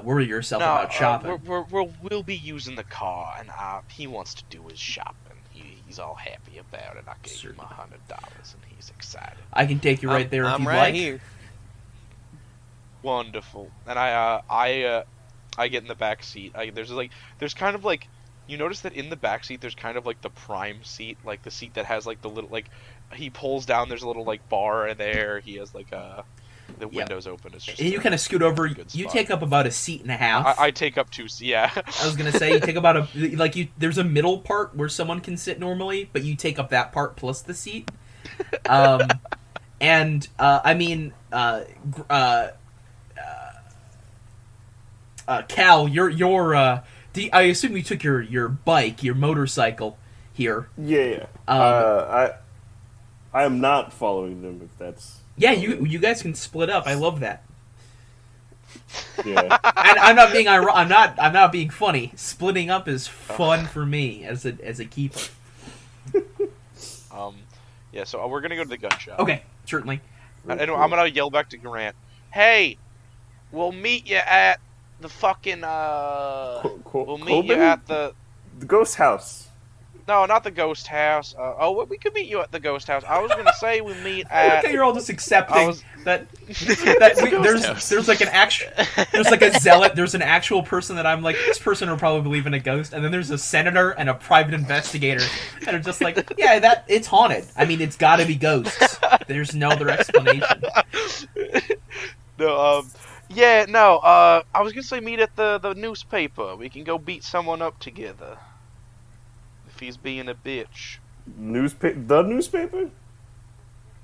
worry yourself about shopping. We'll be using the car, and he wants to do his shopping. He's all happy about it. I gave him $100, and he's excited. I can take you right there if I'm you'd right like. here. Wonderful. And I get in the back seat. There's kind of like, you notice that in the back seat there's kind of like the prime seat, like the seat that has like the little, like, he pulls down, there's a little like bar in there. He has like the windows open. It's just And you kind of scoot over. good You spot. take up about a seat and a half. I take up 2 seats. Yeah. I was gonna say you take about there's a middle part where someone can sit normally, but you take up that part plus the seat. And Cal, I assume you took your bike, your motorcycle here. Yeah. I am not following them. If that's Yeah, you guys can split up. I love that. yeah. And I'm not being funny. Splitting up is fun for me as a keeper. Yeah. So we're gonna go to the gun shop. Okay, certainly. And I'm gonna yell back to Grant. Hey, we'll meet you at the fucking we'll meet you Colburn? at the Ghost house. No, not the ghost house. We could meet you at the ghost house. I was gonna say we meet at. Okay, you're all just accepting I was- that house. there's like an actual there's like a zealot. There's an actual person that I'm like, this person will probably believe in a ghost, and then there's a senator and a private investigator, and are just like, yeah, that it's haunted. I mean, it's got to be ghosts. There's no other explanation. No, yeah, no. I was gonna say meet at the newspaper. We can go beat someone up together. If he's being a bitch. The newspaper?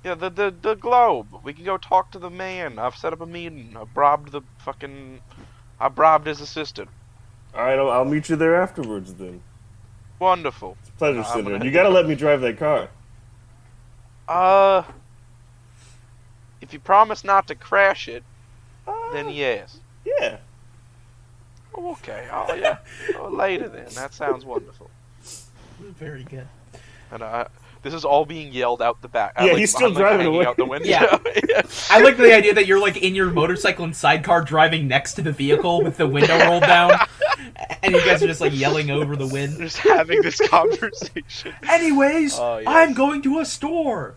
Yeah, the Globe. We can go talk to the man. I've set up a meeting. I bribed his assistant. Alright, I'll meet you there afterwards then. Wonderful. It's a pleasure, I'm Senator. gonna- You gotta let me drive that car. If you promise not to crash it, then yes. Yeah. Oh, okay. Oh, yeah. Later then. That sounds wonderful. Very good. And this is all being yelled out the back. Yeah, he's still driving hanging away. out the window. Yeah. I like the idea that you're like in your motorcycle and sidecar driving next to the vehicle with the window rolled down, and you guys are just like yelling over the wind. Just having this conversation. Anyways, Oh, yes. I'm going to a store.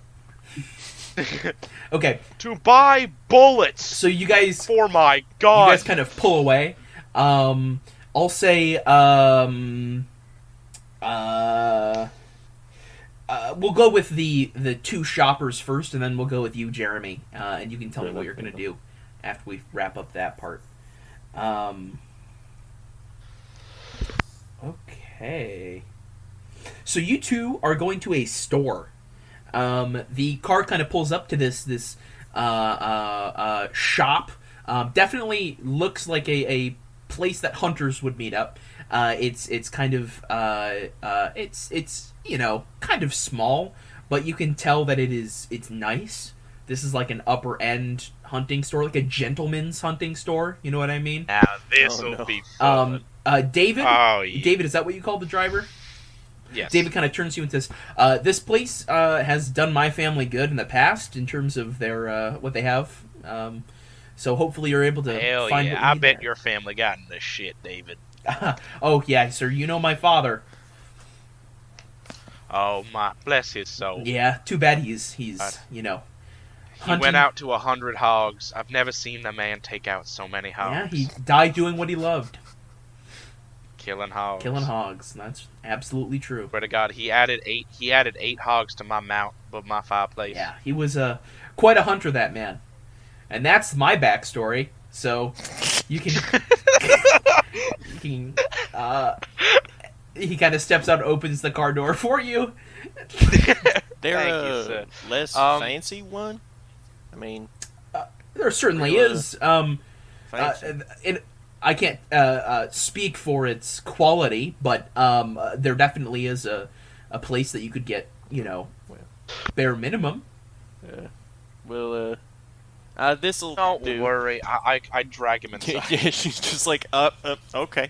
Okay, To buy bullets so you guys for my you god. guys kind of pull away. I'll say we'll go with the two shoppers first, and then we'll go with you, Jeremy, and you can tell me what you're gonna do after we wrap up that part. Okay. So you two are going to a store. The car kind of pulls up to this shop. Definitely looks like a place that hunters would meet up. It's kind of it's kind of small, but you can tell that it's nice. This is like an upper end hunting store, like a gentleman's hunting store. You know what I mean? Now this'll no. be fun. David. Oh, yeah. David, is that what you call the driver? Yes. David kind of turns to you and says, "This place has done my family good in the past in terms of their what they have. So hopefully you're able to Hell find yeah. what you I need bet there." your family got in this shit, David. Oh yeah, sir. You know my father. Oh my, bless his soul. Yeah. Too bad he's He went out to 100 hogs. I've never seen the man take out so many hogs. Yeah, he died doing what he loved. Killing hogs. Killing hogs. That's absolutely true. Swear to God, he added 8 hogs to my mount above my fireplace. Yeah, he was quite a hunter, that man. And that's my backstory. So you can he kind of steps out and opens the car door for you. There a less fancy one? I mean, there certainly is. I can't speak for its quality, but there definitely is a place that you could get, bare minimum. Well, this'll Don't do. worry, I drag him inside. Yeah, she's just like, okay.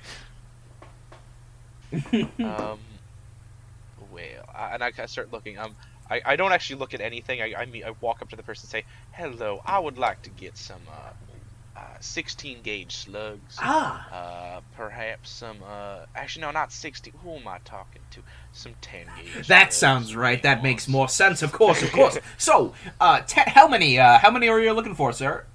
Well, and I start looking. I don't actually look at anything. I walk up to the person and say, "Hello, I would like to get some 16 gauge slugs. Perhaps some. Actually, no, not 60. Who am I talking to? Some 10 gauge. That sounds right. That makes more sense. Of course, of course. So, how many are you looking for, sir?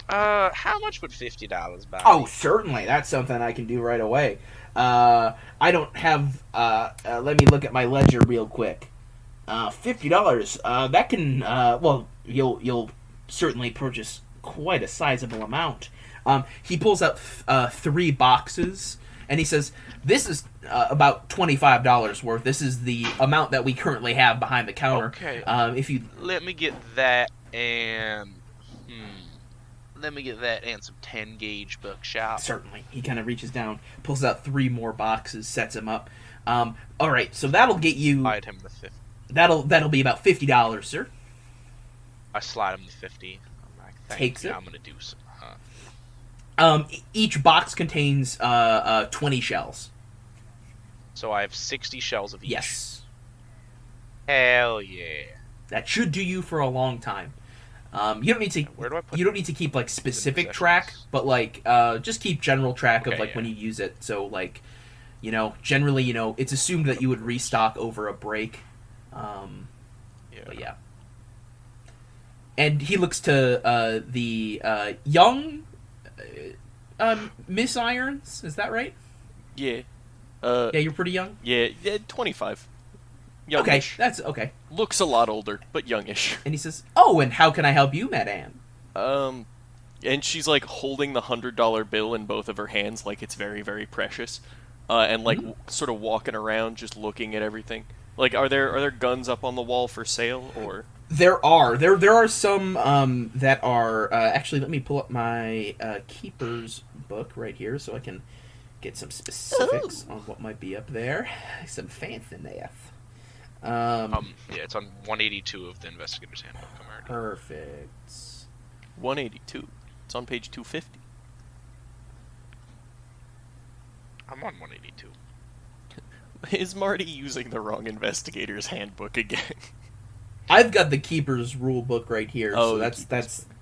How much would $50 buy? Oh, certainly. That's something I can do right away. I don't have. Let me look at my ledger real quick. $50. That can. Well, you'll certainly purchase quite a sizable amount. He pulls out 3 boxes, and he says, "This is about $25 worth. This is the amount that we currently have behind the counter." Okay. If you let me get that and. Let me get that and some 10 gauge buckshot. Certainly. He kind of reaches down, pulls out 3 more boxes, sets them up. All right, so that'll get you. Slide him the 50. That'll be about $50, sir. I slide him the 50. I'm like, Takes it. I'm gonna do some. Each box contains 20 shells. So I have 60 shells of each. Yes. Hell yeah. That should do you for a long time. You don't need to. Where do I put You don't need to keep like specific possessions? track, but like just keep general track of Okay, like yeah. when you use it. So like, generally, it's assumed that you would restock over a break. Yeah. But yeah. And he looks to the young Miss Irons. Is that right? Yeah. Yeah, you're pretty young. Yeah, 25. Okay, Youngish. that's okay. Looks a lot older, but youngish. And he says, "Oh, and how can I help you, Madame?" And she's like holding the $100 bill in both of her hands, like it's very, very precious, and like sort of walking around, just looking at everything. Like, are there guns up on the wall for sale, or? There are some that are actually. Let me pull up my keeper's book right here so I can get some specifics on what might be up there. Some fancy math. Yeah, it's on 182 of the Investigator's Handbook. Perfect. 182. It's on page 250. I'm on 182. Is Marty using the wrong Investigator's Handbook again? I've got the keeper's rule book right here, so that's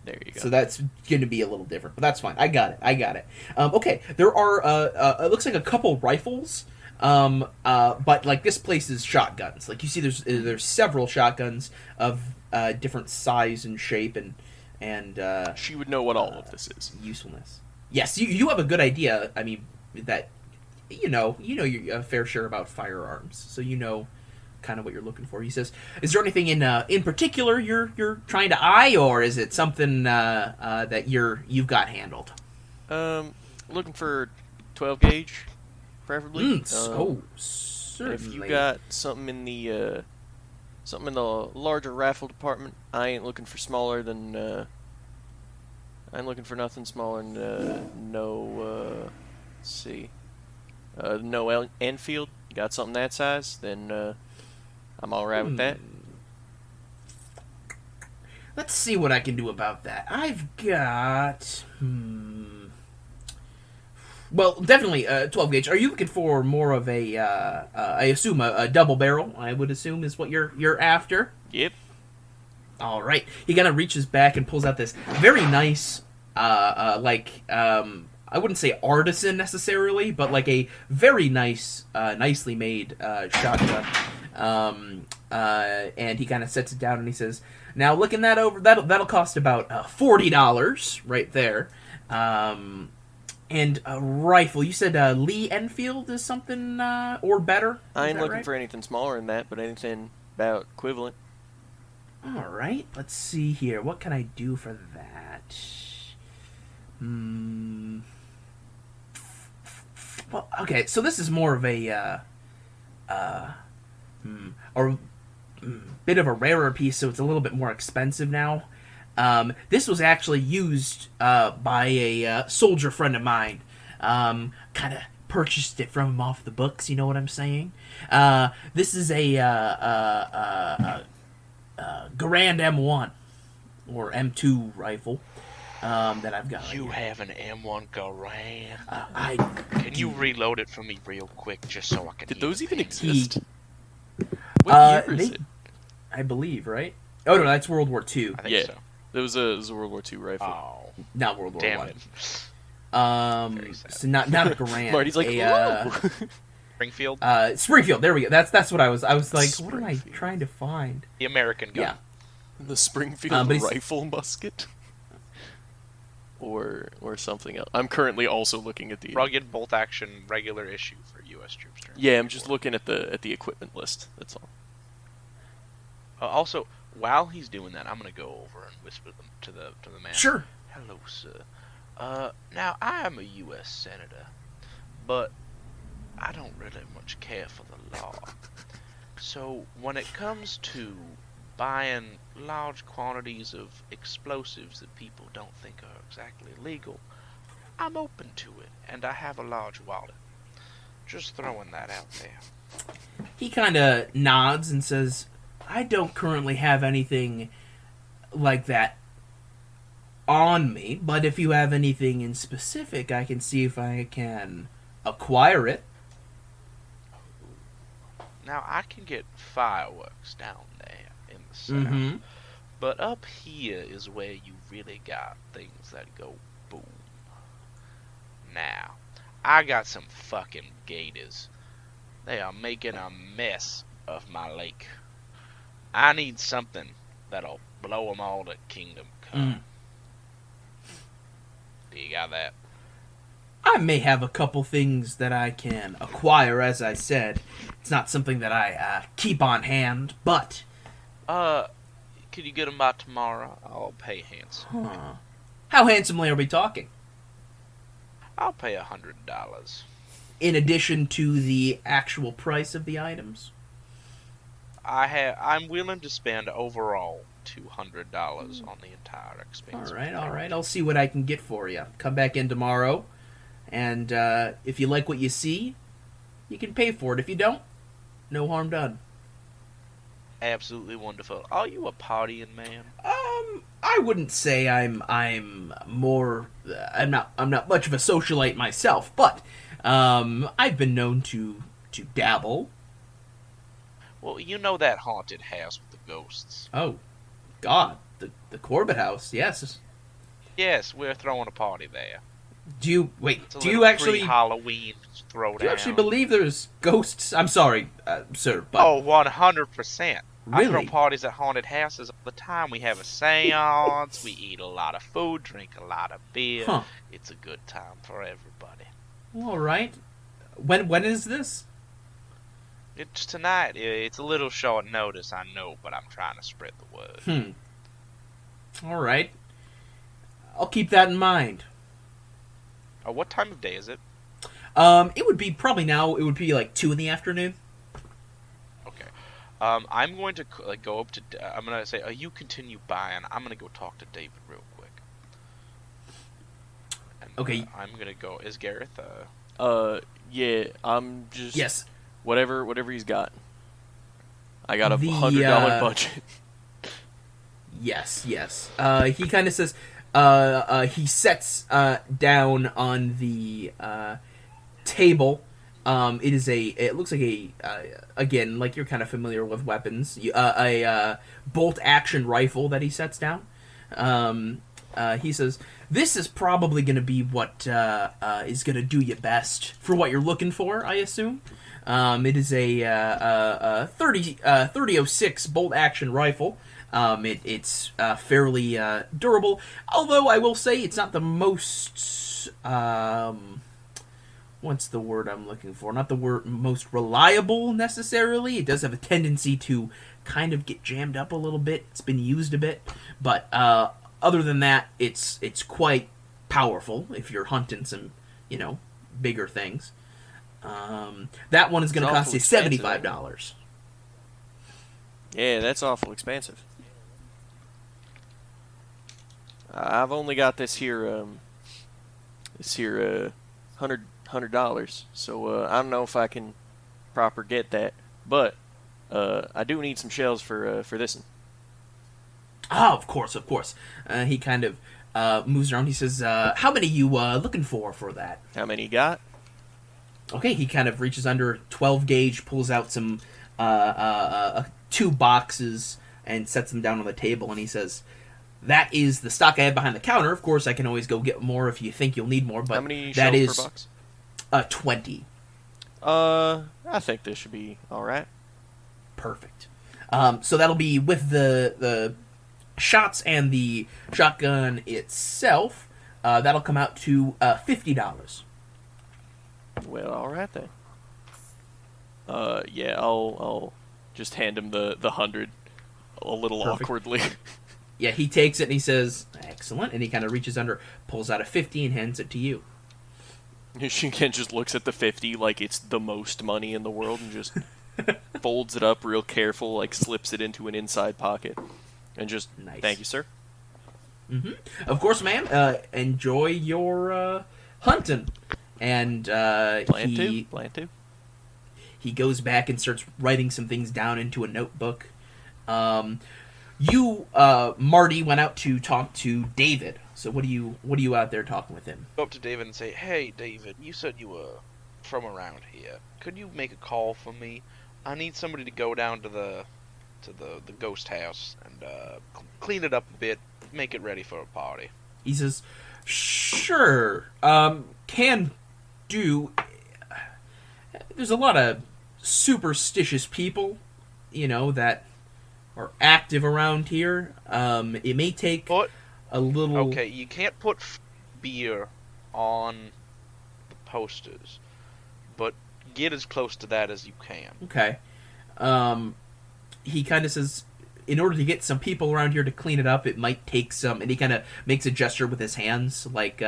there you go. So that's going to be a little different, but that's fine. I got it. Okay, there are it looks like a couple rifles. But like this place is shotguns. Like you see, there's several shotguns of different size and shape and she would know what all of this is. Usefulness. Yes, you have a good idea. I mean that you know your fair share about firearms, so you know kind of what you're looking for. He says, "Is there anything in particular you're trying to eye, or is it something that you've got handled?" Looking for 12 gauge. Preferably. Certainly. If you got something in the larger rifle department, I ain't looking for smaller than. I ain't looking for nothing smaller than no. Let's see. No Enfield. You got something that size? Then I'm all right with that. Let's see what I can do about that. I've got. Well, definitely 12 gauge. Are you looking for more of a? I assume a double barrel. I would assume is what you're after. Yep. All right. He kind of reaches back and pulls out this very nice, I wouldn't say artisan necessarily, but like a very nice, nicely made shotgun. And he kind of sets it down and he says, Now, looking that over, that'll cost about $40 right there. And a rifle. You said Lee Enfield is something or better? I ain't looking right? for anything smaller than that, but anything about equivalent. All right. Let's see here. What can I do for that? Well, okay. So this is more of a bit of a rarer piece, so it's a little bit more expensive now. This was actually used by a soldier friend of mine. Kind of purchased it from him off the books, you know what I'm saying? This is a Garand M1 or M2 rifle that I've got. You have an M1 Garand. Can do. you reload it for me real quick, just so I can? Did those even it? exist? What year is it? I believe, right? Oh no, that's World War II. I think Yeah. so. It was a World War II rifle. Oh, Not World War damn One. it. Very sad. So not a Garand. Marty's like, whoa! Springfield, Springfield. There we go. That's what I was. I was like, what am I Springfield. trying to find? the American gun. Yeah. The Springfield but he's- rifle musket? Or something else. I'm currently also looking at the... Rugged bolt action regular issue for U.S. troops. Yeah, I'm just looking at the equipment list, that's all. Also, while he's doing that, I'm gonna go over and whisper them to the man. Sure. Hello, sir. Now I am a U.S. senator, but I don't really much care for the law. So when it comes to buying large quantities of explosives that people don't think are exactly legal, I'm open to it, and I have a large wallet. Just throwing that out there. He kind of nods and says, I don't currently have anything like that on me, but if you have anything in specific, I can see if I can acquire it. Now I can get fireworks down there in the south, but up here is where you really got things that go boom. Now, I got some fucking gators. They are making a mess of my lake. I need something that'll blow them all to kingdom come. Do you got that? I may have a couple things that I can acquire, as I said. It's not something that I keep on hand, but... Could you get them by tomorrow? I'll pay handsome. How handsomely are we talking? I'll pay $100. In addition to the actual price of the items? I'm willing to spend overall $200 on the entire expense. All right. I'll see what I can get for you. Come back in tomorrow, and if you like what you see, you can pay for it. If you don't, no harm done. Absolutely wonderful. Are you a partying man? I wouldn't say I'm more. I'm not much of a socialite myself, but I've been known to dabble. Well, you know that haunted house with the ghosts. Oh, God, the Corbett house. Yes. Yes, we're throwing a party there. Do you It's a Do you little actually? Halloween throwdown? Do you actually believe there's ghosts? I'm sorry, sir, but Oh, 100%. I throw Really? parties at haunted houses all the time. We have a seance, we eat a lot of food, drink a lot of beer. Huh. It's a good time for everybody. all right. When is this? It's tonight. It's a little short notice, I know, but I'm trying to spread the word. All right. I'll keep that in mind. What time of day is it? It would be probably now. It would be like 2 in the afternoon. Okay. I'm going to go up to. I'm going to say, you continue buying. I'm going to go talk to David real quick. And, Okay. I'm going to go. Is Gareth? Yeah, I'm just... Yes. Whatever he's got. I got a The, $100 budget. Yes. He kind of says. He sets down on the table. It looks like again, like you're kind of familiar with weapons. A bolt action rifle that he sets down. He says, "This is probably going to be what is going to do you best for what you're looking for, I assume." It is a 3006 bolt action rifle. It's fairly durable, although I will say it's not the most what's the word I'm looking for? Not the word most reliable necessarily. It does have a tendency to kind of get jammed up a little bit. It's been used a bit, but other than that, it's quite powerful if you're hunting some, bigger things. That one is going to cost you $75. Yeah, that's awful expensive. I've only got this here $100, so I don't know if I can proper get that, but I do need some shells for this one. Oh, of course. He kind of moves around. He says, "How many you looking for that?" How many you got? Okay, he kind of reaches under 12 gauge, pulls out some 2 boxes, and sets them down on the table, and he says, "That is the stock I have behind the counter. Of course, I can always go get more if you think you'll need more, but how many that shells is per box? 20. I think this should be all right. Perfect. So that'll be with the shots and the shotgun itself. That'll come out to $50. Well, all right then. Yeah, I'll just hand him the 100 a little Perfect. awkwardly. Yeah, he takes it and he says, "Excellent," and he kind of reaches under, pulls out a 50 and hands it to you. Shinken just looks at the 50 like it's the most money in the world and just folds it up real careful, like slips it into an inside pocket, and just, Nice. Thank you, sir. Mm-hmm. Of course, ma'am. Enjoy your hunting. And Plan to. He goes back and starts writing some things down into a notebook. You, Marty, went out to talk to David. So what are you out there talking with him? Go up to David and say, "Hey, David, you said you were from around here. Could you make a call for me? I need somebody to go down to the ghost house and clean it up a bit, make it ready for a party." He says, "Sure, can do." There's a lot of superstitious people, that are active around here. It may take a little... Okay, you can't put beer on the posters, but get as close to that as you can. Okay. He kind of says, in order to get some people around here to clean it up, it might take some... And he kind of makes a gesture with his hands, like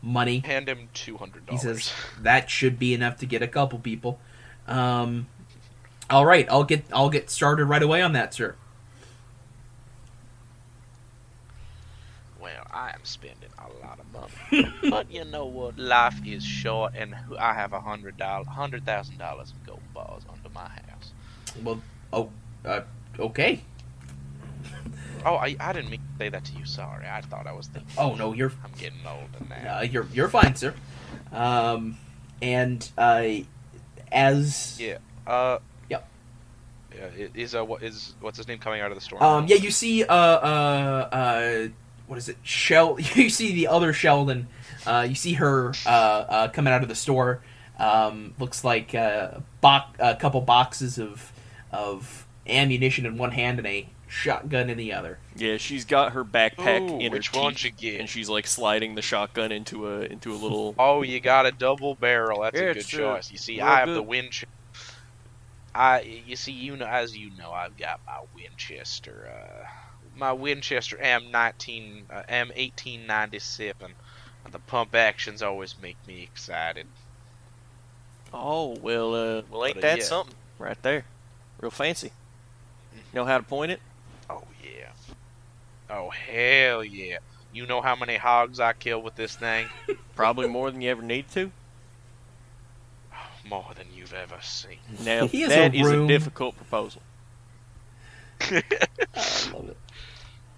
money. Hand him $200. He says, that should be enough to get a couple people. All right, I'll get started right away on that, sir. Well, I am spending a lot of money, but you know what? Life is short, and I have $100,000 in gold bars under my house. Well, okay. Oh, I didn't mean to say that to you. Sorry, I thought I was thinking. Oh no, you're. I'm getting older now. You're fine, sir. And as Yeah. Yep. Yeah. What's his name coming out of the storm? Yeah, you see what is it? You see the other Sheldon. You see her coming out of the store. Looks like a couple boxes of ammunition in one hand and a shotgun in the other. Yeah, she's got her backpack in her which one teeth, you get? and she's like sliding the shotgun into a little. Oh, you got a double barrel. That's a good choice. You see, I have the Winchester. As you know, I've got my Winchester. My Winchester M1897. The pump actions always make me excited. Oh well, ain't But, that yeah. something right there? Real fancy. You know how to point it? Oh yeah. Oh hell yeah. You know how many hogs I kill with this thing? Probably more than you ever need to. More than you've ever seen. Now He has that a is a room. difficult proposal. I love it.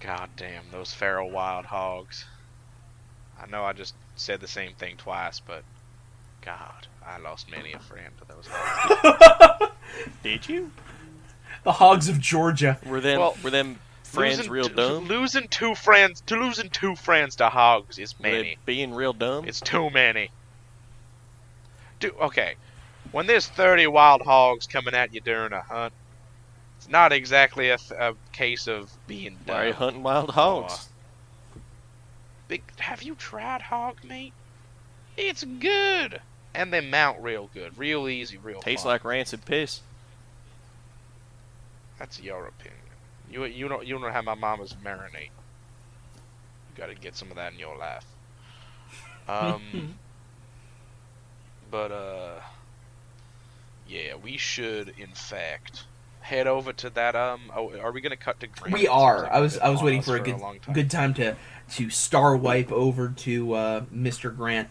God damn, those feral wild hogs. I know I just said the same thing twice, but God, I lost many a friend to those hogs. Did you? The hogs of Georgia. Were them friends real dumb? Losing two friends to hogs is Were they many. being real dumb? It's too many. Dude, okay. When there's 30 wild hogs coming at you during a hunt, It's not exactly a case of being Why are you dumb. hunting wild hogs? Have you tried hog meat? It's good, and they mount real good, real easy, real Tastes fun. like rancid piss. That's your opinion. You don't know how my mama's marinate. You got to get some of that in your life. But yeah, we should in fact head over to that. Oh, are we gonna cut to Grant? We are. Like I was waiting for a long time. good time to star wipe over to Mr. Grant.